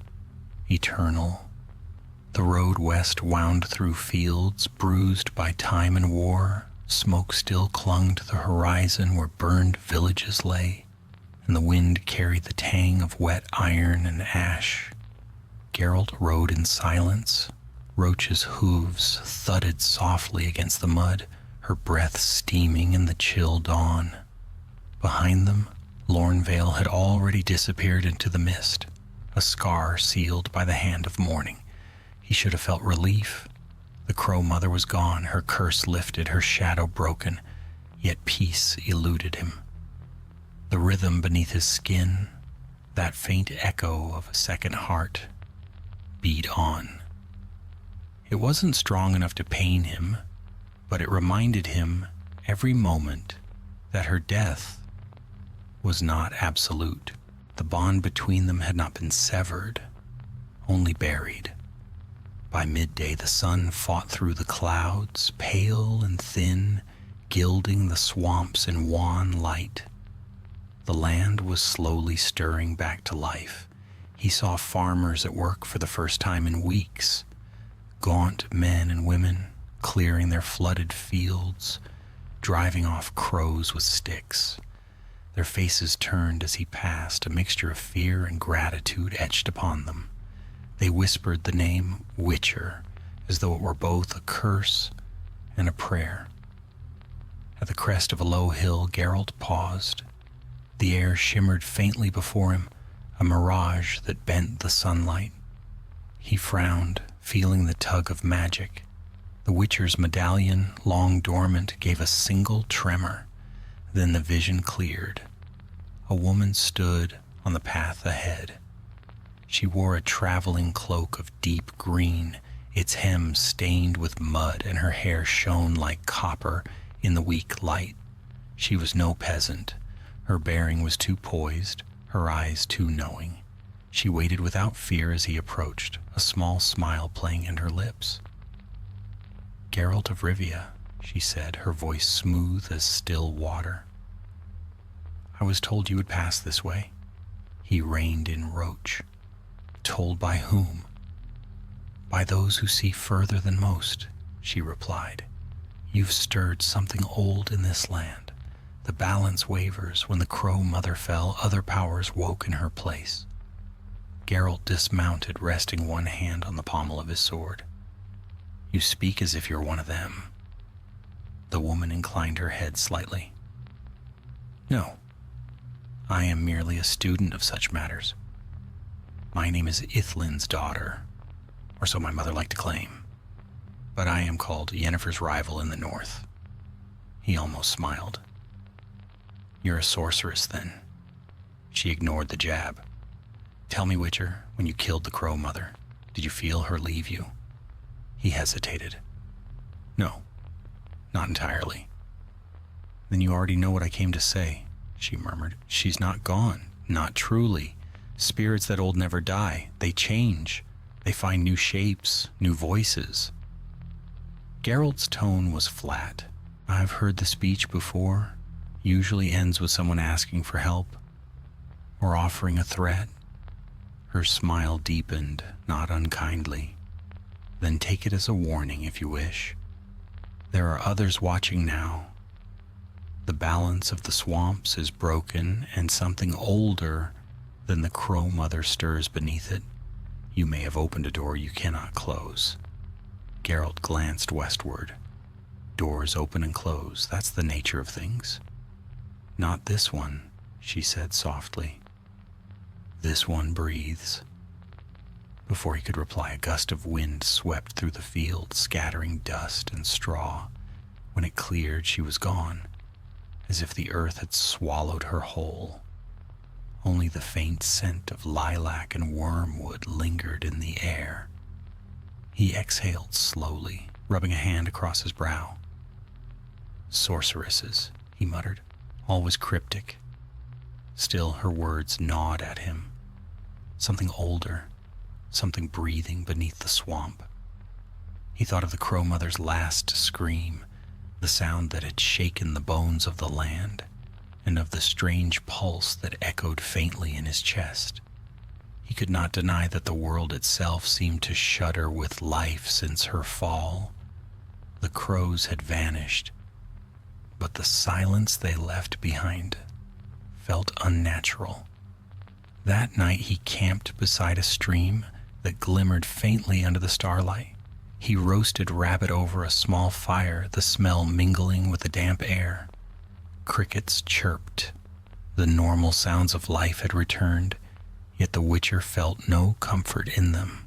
eternal. The road west wound through fields bruised by time and war. Smoke still clung to the horizon where burned villages lay, and the wind carried the tang of wet iron and ash. Geralt rode in silence. Roach's hooves thudded softly against the mud, her breath steaming in the chill dawn. Behind them, Lornvale had already disappeared into the mist, a scar sealed by the hand of mourning. He should have felt relief. The Crow Mother was gone, her curse lifted, her shadow broken, yet peace eluded him. The rhythm beneath his skin, that faint echo of a second heart, beat on. It wasn't strong enough to pain him, but it reminded him every moment that her death was not absolute. The bond between them had not been severed. only buried. By midday, the sun fought through the clouds, pale and thin, gilding the swamps in wan light. The land was slowly stirring back to life. He saw farmers at work for the first time in weeks, gaunt men and women clearing their flooded fields, driving off crows with sticks. Their faces turned as he passed, a mixture of fear and gratitude etched upon them. They whispered the name Witcher, as though it were both a curse and a prayer. At the crest of a low hill, Geralt paused. The air shimmered faintly before him, a mirage that bent the sunlight. He frowned, feeling the tug of magic. The Witcher's medallion, long dormant, gave a single tremor. Then the vision cleared. A woman stood on the path ahead. She wore a traveling cloak of deep green, its hem stained with mud, and her hair shone like copper in the weak light. She was no peasant. Her bearing was too poised, her eyes too knowing. She waited without fear as he approached, a small smile playing in her lips. "Geralt of Rivia," she said, her voice smooth as still water. "I was told you would pass this way." He reined in Roach. "Told by whom?" "By those who see further than most," she replied. "You've stirred something old in this land. The balance wavers. When the Crow Mother fell, other powers woke in her place." Geralt dismounted, resting one hand on the pommel of his sword. "You speak as if you're one of them." The woman inclined her head slightly. "No, I am merely a student of such matters. My name is Ithlin's daughter, or so my mother liked to claim, but I am called Yennefer's rival in the north." He almost smiled. "You're a sorceress, then?" She ignored the jab. "Tell me, Witcher, when you killed the Crow Mother, did you feel her leave you?" He hesitated. "No, not entirely." "Then you already know what I came to say," she murmured. "She's not gone, not truly. Spirits that old never die. They change. They find new shapes, new voices." Geralt's tone was flat. "I've heard the speech before. Usually ends with someone asking for help or offering a threat." Her smile deepened, not unkindly. "Then take it as a warning if you wish. There are others watching now. The balance of the swamps is broken, and something older than the Crow Mother stirs beneath it. You may have opened a door you cannot close." Geralt glanced westward. "Doors open and close. That's the nature of things." "Not this one," she said softly. "This one breathes." Before he could reply, a gust of wind swept through the field, scattering dust and straw. When it cleared, she was gone, as if the earth had swallowed her whole. Only the faint scent of lilac and wormwood lingered in the air. He exhaled slowly, rubbing a hand across his brow. "Sorceresses," he muttered, always cryptic. Still, her words gnawed at him. Something older, something breathing beneath the swamp. He thought of the Crow Mother's last scream, the sound that had shaken the bones of the land, and of the strange pulse that echoed faintly in his chest. He could not deny that the world itself seemed to shudder with life since her fall. The crows had vanished, but the silence they left behind felt unnatural. That night he camped beside a stream that glimmered faintly under the starlight. He roasted rabbit over a small fire, the smell mingling with the damp air. Crickets chirped. The normal sounds of life had returned, yet the Witcher felt no comfort in them.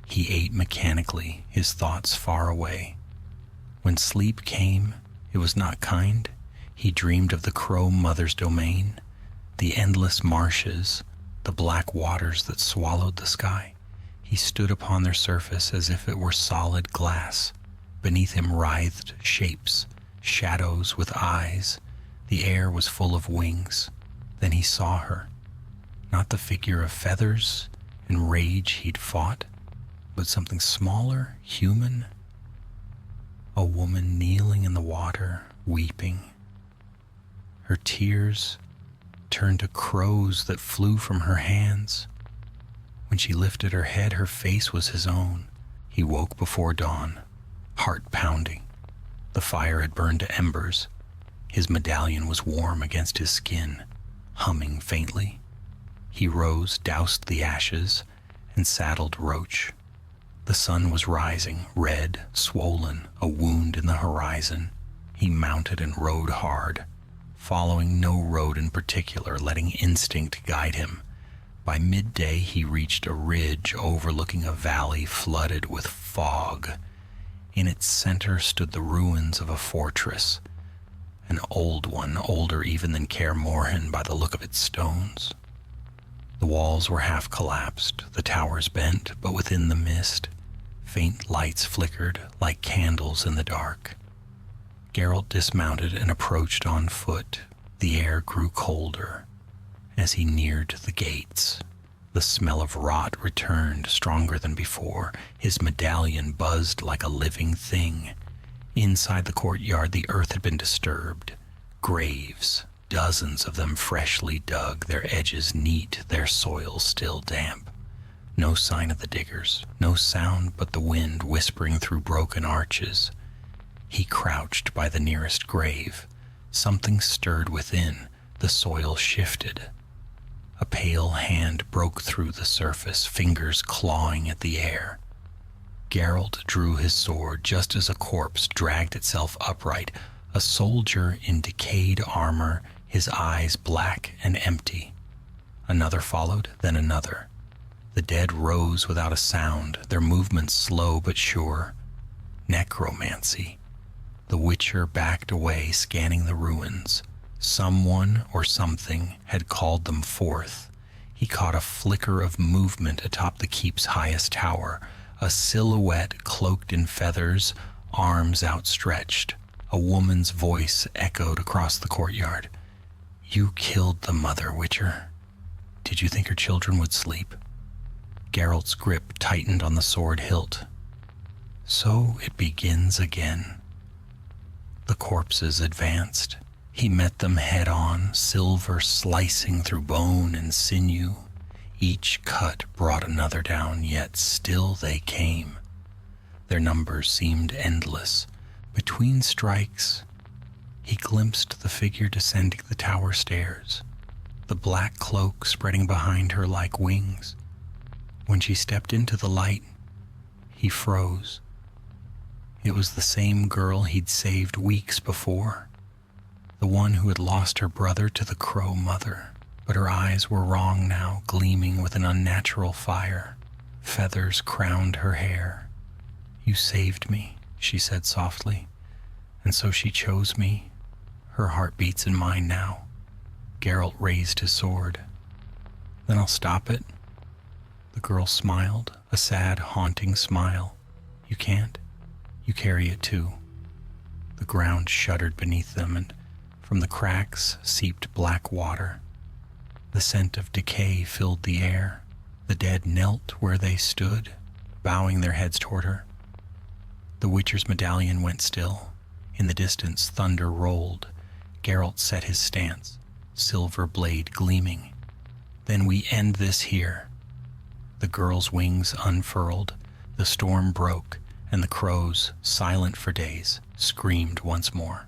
He ate mechanically, his thoughts far away. When sleep came, it was not kind. He dreamed of the Crow Mother's domain, the endless marshes, the black waters that swallowed the sky. He stood upon their surface as if it were solid glass. Beneath him writhed shapes, shadows with eyes. The air was full of wings. Then he saw her. Not the figure of feathers, In rage he'd fought, but something smaller, human. A woman kneeling in the water, weeping. Her tears turned to crows that flew from her hands. When she lifted her head, her face was his own. He woke before dawn, heart pounding. The fire had burned to embers. His medallion was warm against his skin, humming faintly. He rose, doused the ashes, and saddled Roach. The sun was rising, red, swollen, a wound in the horizon. He mounted and rode hard, following no road in particular, letting instinct guide him. By midday, he reached a ridge overlooking a valley flooded with fog. In its center stood the ruins of a fortress, an old one, older even than Kaer Morhen by the look of its stones. The walls were half collapsed, the towers bent, but within the mist, faint lights flickered like candles in the dark. Geralt dismounted and approached on foot. The air grew colder. As he neared the gates, the smell of rot returned stronger than before. His medallion buzzed like a living thing. Inside the courtyard, the earth had been disturbed. Graves, dozens of them freshly dug, their edges neat, their soil still damp. No sign of the diggers, no sound but the wind whispering through broken arches. He crouched by the nearest grave. Something stirred within. The soil shifted. A pale hand broke through the surface, fingers clawing at the air. Geralt drew his sword just as a corpse dragged itself upright, a soldier in decayed armor, his eyes black and empty. Another followed, then another. The dead rose without a sound, their movements slow but sure. Necromancy. The Witcher backed away, scanning the ruins. Someone or something had called them forth. He caught a flicker of movement atop the keep's highest tower, a silhouette cloaked in feathers, arms outstretched. A woman's voice echoed across the courtyard. "You killed the mother, Witcher. Did you think her children would sleep?" Geralt's grip tightened on the sword hilt. So it begins again. The corpses advanced. He met them head on, silver slicing through bone and sinew. Each cut brought another down, yet still they came. Their numbers seemed endless. Between strikes, he glimpsed the figure descending the tower stairs, the black cloak spreading behind her like wings. When she stepped into the light, he froze. It was the same girl he'd saved weeks before, the one who had lost her brother to the Crow Mother. But her eyes were wrong now, gleaming with an unnatural fire. Feathers crowned her hair. "You saved me," she said softly, "and so she chose me. Her heart beats in mine now." Geralt raised his sword. "Then I'll stop it." The girl smiled, a sad, haunting smile. "You can't. You carry it too." The ground shuddered beneath them, and from the cracks seeped black water. The scent of decay filled the air. The dead knelt where they stood, bowing their heads toward her. The Witcher's medallion went still. In the distance, thunder rolled. Geralt set his stance, silver blade gleaming. "Then we end this here." The girl's wings unfurled. The storm broke, and the crows, silent for days, screamed once more.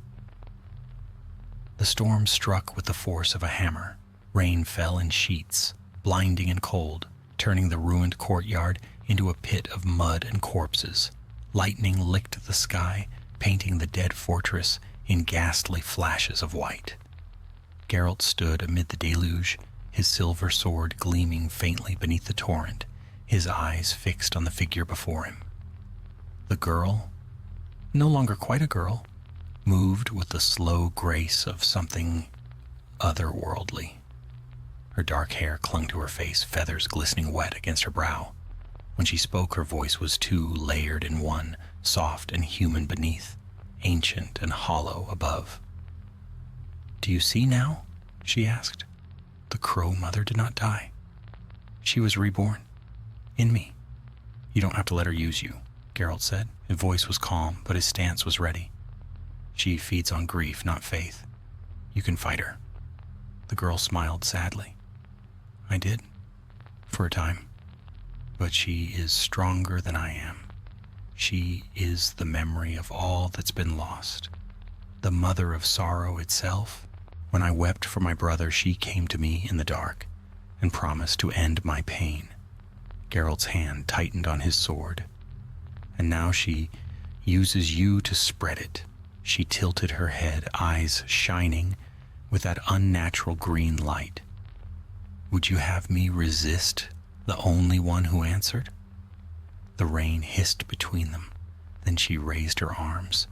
The storm struck with the force of a hammer. Rain fell in sheets, blinding and cold, turning the ruined courtyard into a pit of mud and corpses. Lightning licked the sky, painting the dead fortress in ghastly flashes of white. Geralt stood amid the deluge, his silver sword gleaming faintly beneath the torrent, his eyes fixed on the figure before him. The girl, no longer quite a girl, moved with the slow grace of something otherworldly. Her dark hair clung to her face, feathers glistening wet against her brow. When she spoke, her voice was two layered in one, soft and human beneath, ancient and hollow above. "Do you see now?" she asked. "The Crow Mother did not die. She was reborn. In me. You don't have to let her use you, Geralt said. His voice was calm, but his stance was ready. She feeds on grief, not faith. You can fight her. The girl smiled sadly. I did, for a time. But she is stronger than I am. She is the memory of all that's been lost. The mother of sorrow itself. When I wept for my brother, she came to me in the dark and promised to end my pain. Geralt's hand tightened on his sword. And now she uses you to spread it. She tilted her head, eyes shining with that unnatural green light. Would you have me resist the only one who answered? The rain hissed between them. Then she raised her arms.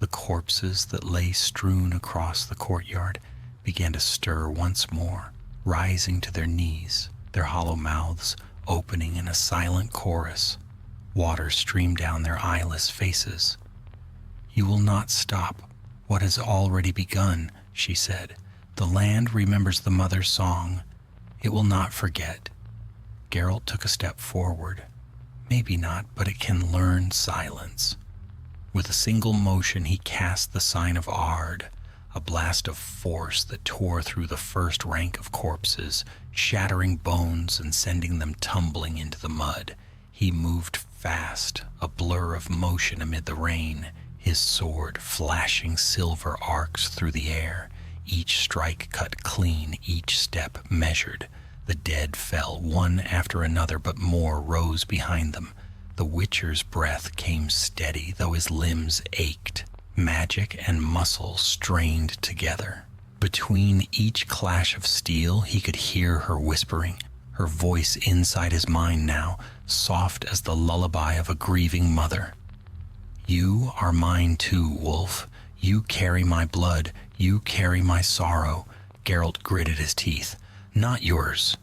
The corpses that lay strewn across the courtyard began to stir once more, rising to their knees, their hollow mouths opening in a silent chorus. Water streamed down their eyeless faces. You will not stop what has already begun, she said. The land remembers the mother's song. It will not forget. Geralt took a step forward. Maybe not, but it can learn silence. With a single motion, he cast the sign of Ard, a blast of force that tore through the first rank of corpses, shattering bones and sending them tumbling into the mud. He moved fast, a blur of motion amid the rain, his sword flashing silver arcs through the air. Each strike cut clean, each step measured. The dead fell one after another, but more rose behind them. The Witcher's breath came steady, though his limbs ached. Magic and muscle strained together. Between each clash of steel, he could hear her whispering, her voice inside his mind now, soft as the lullaby of a grieving mother. You are mine too, Wolf. You carry my blood. You carry my sorrow. Geralt gritted his teeth. Not yours.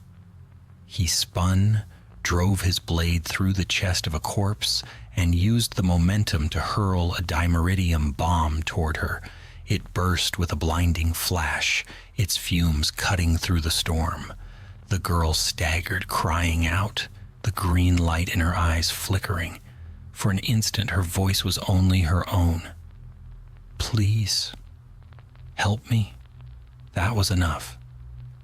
He spun, drove his blade through the chest of a corpse, and used the momentum to hurl a dimeridium bomb toward her. It burst with a blinding flash, its fumes cutting through the storm. The girl staggered, crying out, the green light in her eyes flickering. For an instant, her voice was only her own. Please, help me. That was enough.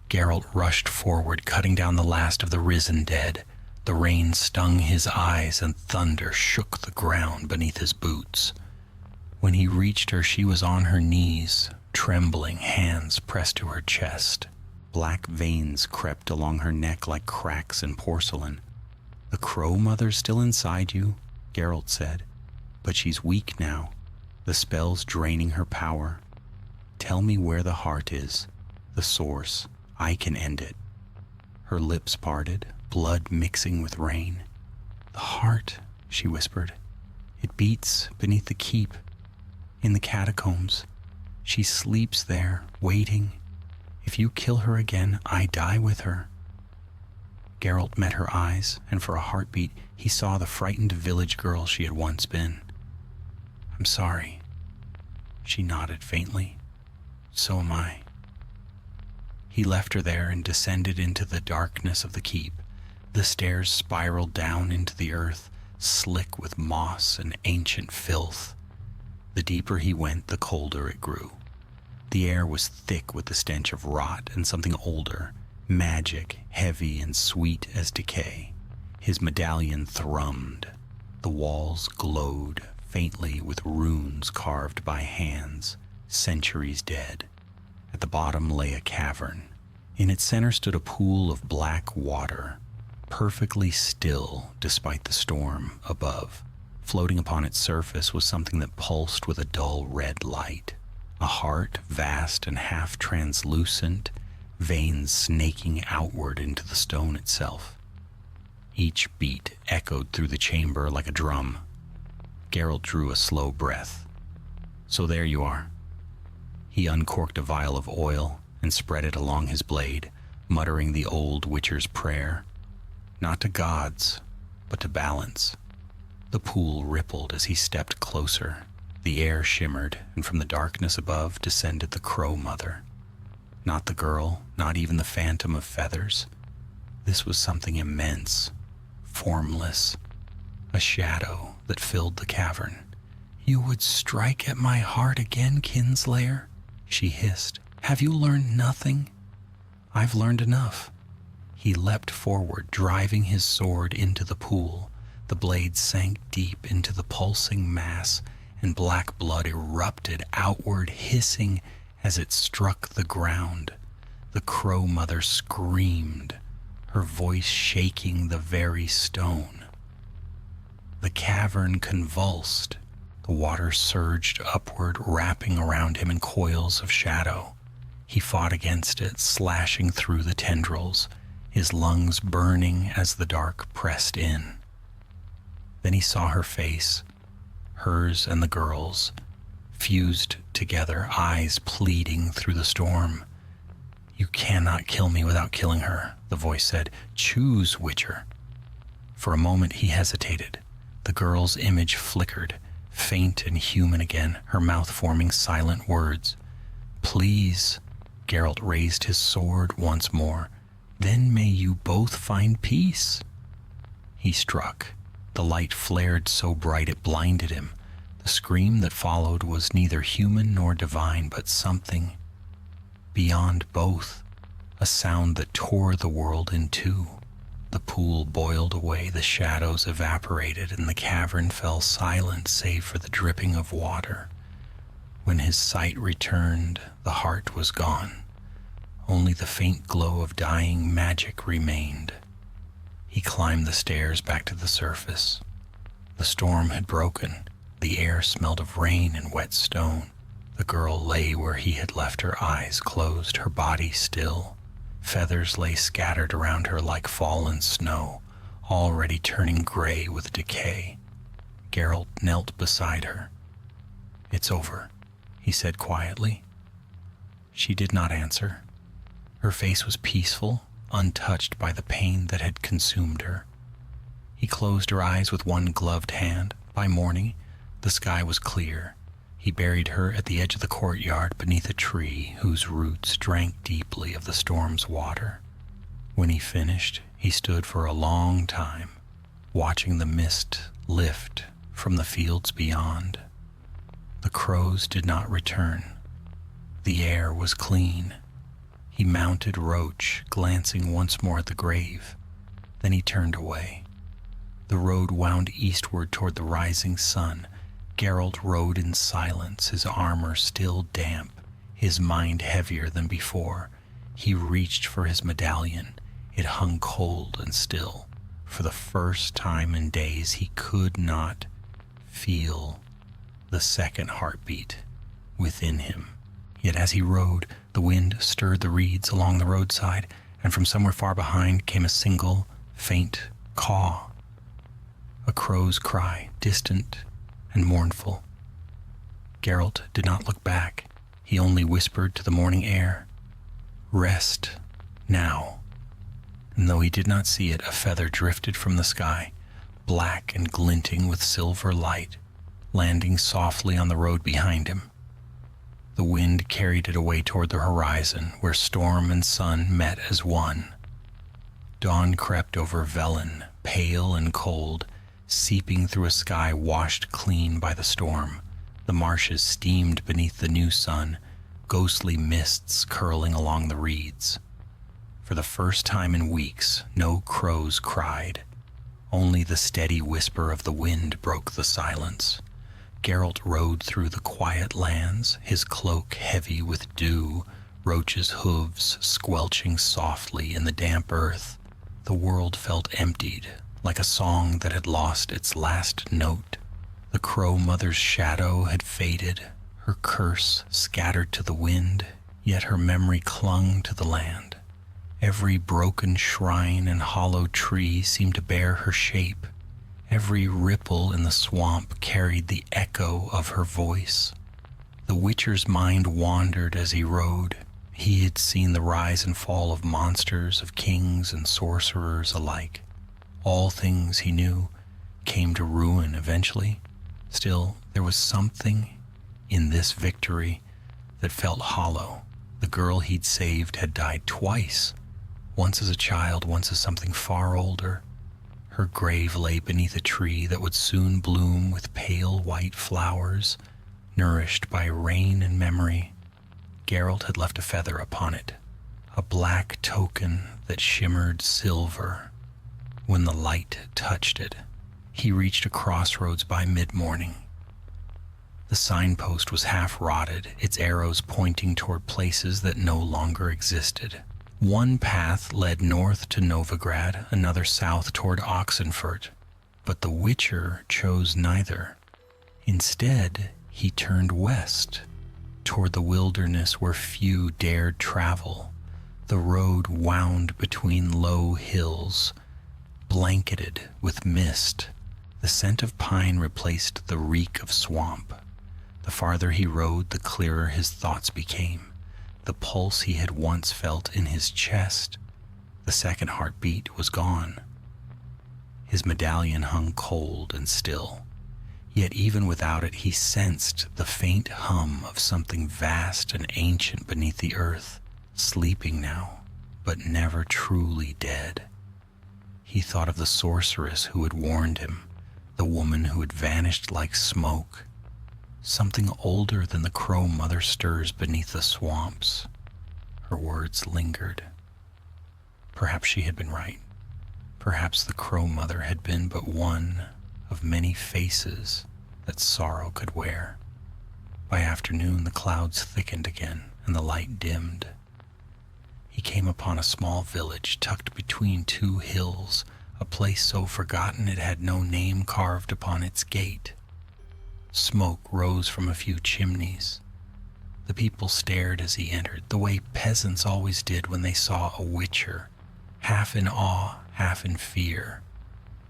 Geralt rushed forward, cutting down the last of the risen dead. The rain stung his eyes and thunder shook the ground beneath his boots. When he reached her, she was on her knees, trembling, hands pressed to her chest. Black veins crept along her neck like cracks in porcelain. The Crow Mother's still inside you, Geralt said, but she's weak now, the spell's draining her power. Tell me where the heart is, the source. I can end it. Her lips parted, blood mixing with rain. The heart, she whispered. It beats beneath the keep, in the catacombs. She sleeps there, waiting. If you kill her again, I die with her. Geralt met her eyes, and for a heartbeat, he saw the frightened village girl she had once been. I'm sorry. She nodded faintly. So am I. He left her there and descended into the darkness of the keep. The stairs spiraled down into the earth, slick with moss and ancient filth. The deeper he went, the colder it grew. The air was thick with the stench of rot and something older, magic, heavy and sweet as decay. His medallion thrummed. The walls glowed faintly with runes carved by hands, centuries dead. At the bottom lay a cavern. In its center stood a pool of black water, perfectly still despite the storm above. Floating upon its surface was something that pulsed with a dull red light. A heart, vast and half translucent, veins snaking outward into the stone itself. Each beat echoed through the chamber like a drum. Geralt drew a slow breath. So there you are. He uncorked a vial of oil and spread it along his blade, muttering the old Witcher's prayer. Not to gods, but to balance. The pool rippled as he stepped closer. The air shimmered, and from the darkness above descended the Crow Mother. Not the girl, not even the phantom of feathers. This was something immense, formless, a shadow that filled the cavern. "You would strike at my heart again, kinslayer?" she hissed. "Have you learned nothing?" "I've learned enough." He leapt forward, driving his sword into the pool. The blade sank deep into the pulsing mass, and black blood erupted outward, hissing as it struck the ground. The Crow Mother screamed, her voice shaking the very stone. The cavern convulsed. The water surged upward, wrapping around him in coils of shadow. He fought against it, slashing through the tendrils, his lungs burning as the dark pressed in. Then he saw her face, hers and the girl's, fused together, eyes pleading through the storm. "You cannot kill me without killing her," the voice said. "Choose, Witcher." For a moment he hesitated. The girl's image flickered, faint and human again, her mouth forming silent words. "Please." Geralt raised his sword once more. "Then may you both find peace." He struck. The light flared so bright it blinded him. The scream that followed was neither human nor divine, but something beyond both, a sound that tore the world in two. The pool boiled away, the shadows evaporated, and the cavern fell silent save for the dripping of water. When his sight returned, the heart was gone. Only the faint glow of dying magic remained. He climbed the stairs back to the surface. The storm had broken. The air smelled of rain and wet stone. The girl lay where he had left her, eyes closed, her body still. Feathers lay scattered around her like fallen snow, already turning gray with decay. Geralt knelt beside her. "It's over," he said quietly. She did not answer. Her face was peaceful, untouched by the pain that had consumed her. He closed her eyes with one gloved hand. By morning, the sky was clear. He buried her at the edge of the courtyard beneath a tree whose roots drank deeply of the storm's water. When he finished, he stood for a long time, watching the mist lift from the fields beyond. The crows did not return. The air was clean. He mounted Roach, glancing once more at the grave. Then he turned away. The road wound eastward toward the rising sun. Geralt rode in silence, his armor still damp, his mind heavier than before. He reached for his medallion. It hung cold and still. For the first time in days, he could not feel the second heartbeat within him. Yet as he rode, the wind stirred the reeds along the roadside, and from somewhere far behind came a single, faint caw. A crow's cry, distant and mournful. Geralt did not look back. He only whispered to the morning air, "Rest now." And though he did not see it, a feather drifted from the sky, black and glinting with silver light, landing softly on the road behind him. The wind carried it away toward the horizon, where storm and sun met as one. Dawn crept over Velen, pale and cold, seeping through a sky washed clean by the storm. The marshes steamed beneath the new sun, ghostly mists curling along the reeds. For the first time in weeks, no crows cried. Only the steady whisper of the wind broke the silence. Geralt rode through the quiet lands, his cloak heavy with dew, Roach's hooves squelching softly in the damp earth. The world felt emptied, like a song that had lost its last note. The Crow Mother's shadow had faded, her curse scattered to the wind, yet her memory clung to the land. Every broken shrine and hollow tree seemed to bear her shape. Every ripple in the swamp carried the echo of her voice. The Witcher's mind wandered as he rode. He had seen the rise and fall of monsters, of kings and sorcerers alike. All things, he knew, came to ruin eventually. Still, there was something in this victory that felt hollow. The girl he'd saved had died twice, once as a child, once as something far older. Her grave lay beneath a tree that would soon bloom with pale white flowers, nourished by rain and memory. Geralt had left a feather upon it, a black token that shimmered silver when the light touched it. He reached a crossroads by mid-morning. The signpost was half rotted, its arrows pointing toward places that no longer existed. One path led north to Novigrad, another south toward Oxenfurt, but the Witcher chose neither. Instead, he turned west, toward the wilderness where few dared travel. The road wound between low hills, blanketed with mist. The scent of pine replaced the reek of swamp. The farther he rode, the clearer his thoughts became. The pulse he had once felt in his chest, the second heartbeat, was gone. His medallion hung cold and still. Yet even without it, he sensed the faint hum of something vast and ancient beneath the earth, sleeping now, but never truly dead. He thought of the sorceress who had warned him, the woman who had vanished like smoke. Something older than the crow mother stirs beneath the swamps. Her words lingered. Perhaps she had been right. Perhaps the crow mother had been but one of many faces that sorrow could wear. By afternoon, the clouds thickened again and the light dimmed. He came upon a small village tucked between two hills, a place so forgotten it had no name carved upon its gate. Smoke rose from a few chimneys. The people stared as he entered, the way peasants always did when they saw a witcher, half in awe, half in fear.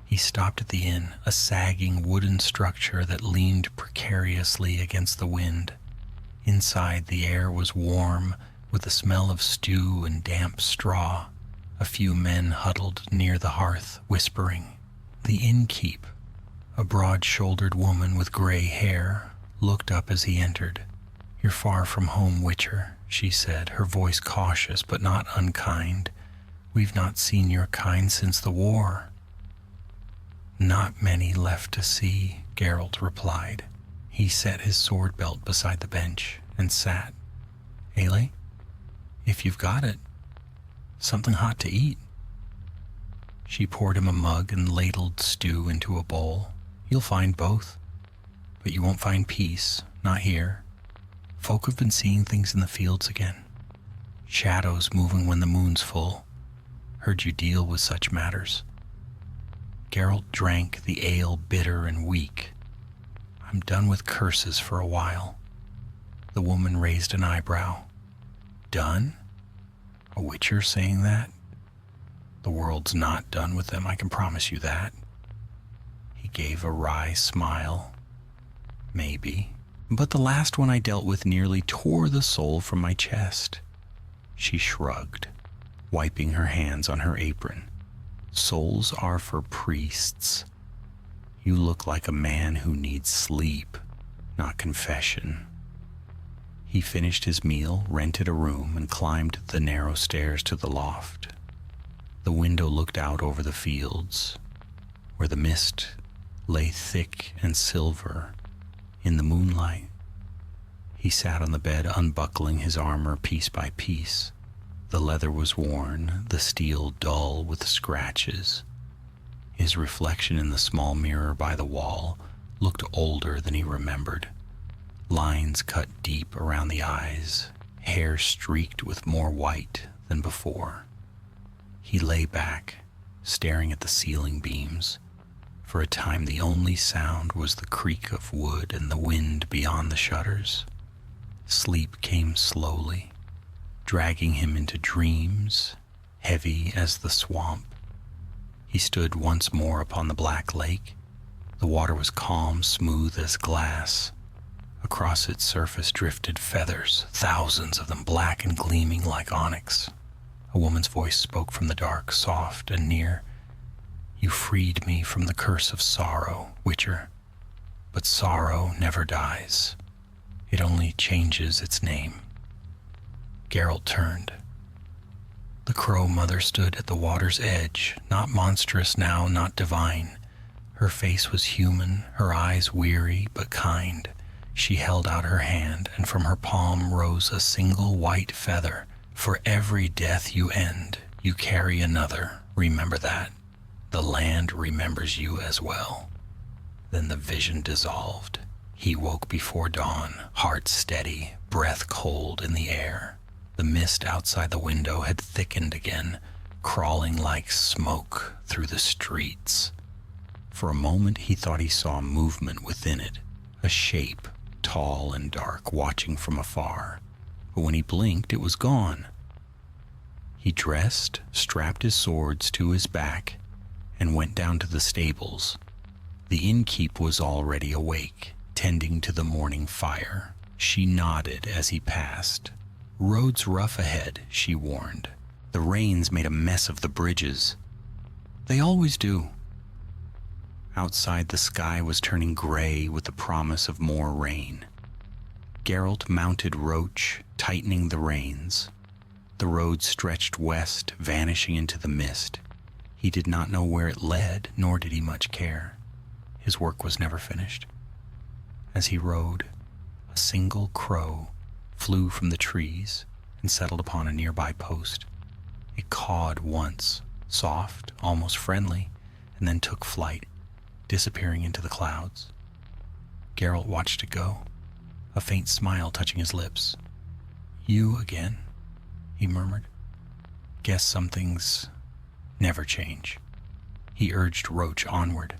He stopped at the inn, a sagging wooden structure that leaned precariously against the wind. Inside, the air was warm, with the smell of stew and damp straw. A few men huddled near the hearth, whispering. The innkeep, a broad-shouldered woman with gray hair, looked up as he entered. "You're far from home, Witcher," she said, her voice cautious but not unkind. "We've not seen your kind since the war." "Not many left to see," Geralt replied. He set his sword belt beside the bench and sat. "Ale? If you've got it. Something hot to eat." She poured him a mug and ladled stew into a bowl. "You'll find both, but you won't find peace, not here. Folk have been seeing things in the fields again. Shadows moving when the moon's full. Heard you deal with such matters." Geralt drank the ale bitter and weak. "I'm done with curses for a while." The woman raised an eyebrow. "Done? A witcher saying that? The world's not done with them, I can promise you that." He gave a wry smile. "Maybe, but the last one I dealt with nearly tore the soul from my chest." She shrugged, wiping her hands on her apron. "Souls are for priests. You look like a man who needs sleep, not confession." He finished his meal, rented a room, and climbed the narrow stairs to the loft. The window looked out over the fields, where the mist lay thick and silver in the moonlight. He sat on the bed, unbuckling his armor piece by piece. The leather was worn, the steel dull with scratches. His reflection in the small mirror by the wall looked older than he remembered. Lines cut deep around the eyes, hair streaked with more white than before. He lay back, staring at the ceiling beams. For a time, the only sound was the creak of wood and the wind beyond the shutters. Sleep came slowly, dragging him into dreams, heavy as the swamp. He stood once more upon the black lake. The water was calm, smooth as glass. Across its surface drifted feathers, thousands of them, black and gleaming like onyx. A woman's voice spoke from the dark, soft and near. "You freed me from the curse of sorrow, Witcher. But sorrow never dies. It only changes its name." Geralt turned. The Crow Mother stood at the water's edge, not monstrous now, not divine. Her face was human, her eyes weary but kind. She held out her hand, and from her palm rose a single white feather. For every death you end, you carry another. Remember that. The land remembers you as well. Then the vision dissolved. He woke before dawn, heart steady, breath cold in the air. The mist outside the window had thickened again, crawling like smoke through the streets. For a moment he thought he saw movement within it, a shape, tall and dark, watching from afar. But when he blinked, it was gone. He dressed, strapped his swords to his back, and went down to the stables. The innkeep was already awake, tending to the morning fire. She nodded as he passed. "Road's rough ahead," she warned. "The rains made a mess of the bridges." "They always do." Outside, the sky was turning gray with the promise of more rain. Geralt mounted Roach, tightening the reins. The road stretched west, vanishing into the mist. He did not know where it led, nor did he much care. His work was never finished. As he rode, a single crow flew from the trees and settled upon a nearby post. It cawed once, soft, almost friendly, and then took flight, disappearing into the clouds. Geralt watched it go, a faint smile touching his lips. "You again," he murmured. "Guess some things never change." He urged Roach onward.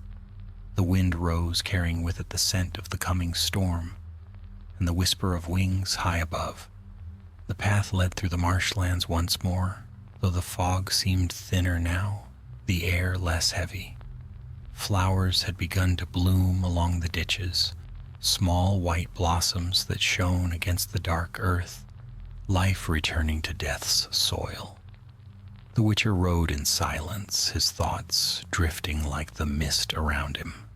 The wind rose, carrying with it the scent of the coming storm and the whisper of wings high above. The path led through the marshlands once more, though the fog seemed thinner now, the air less heavy. Flowers had begun to bloom along the ditches, small white blossoms that shone against the dark earth, life returning to death's soil. The Witcher rode in silence, his thoughts drifting like the mist around him.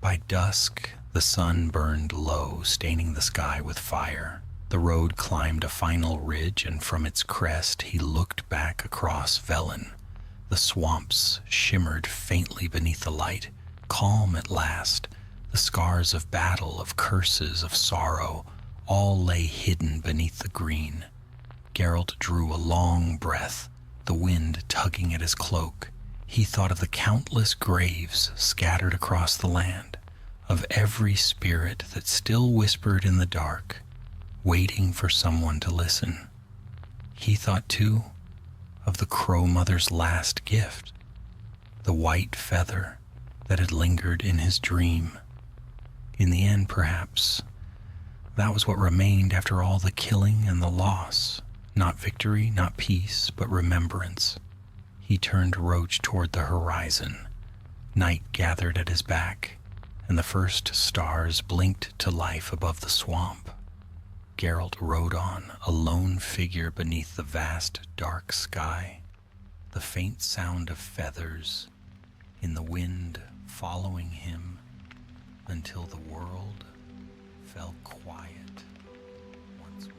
By dusk, the sun burned low, staining the sky with fire. The road climbed a final ridge, and from its crest he looked back across Velen. The swamps shimmered faintly beneath the light, calm at last. The scars of battle, of curses, of sorrow, all lay hidden beneath the green. Geralt drew a long breath, the wind tugging at his cloak. He thought of the countless graves scattered across the land, of every spirit that still whispered in the dark, waiting for someone to listen. He thought, too, of the Crow Mother's last gift, the white feather that had lingered in his dream. In the end, perhaps, that was what remained after all the killing and the loss. Not victory, not peace, but remembrance. He turned Roach toward the horizon. Night gathered at his back, and the first stars blinked to life above the swamp. Geralt rode on, a lone figure beneath the vast, dark sky, the faint sound of feathers in the wind following him until the world fell quiet once more.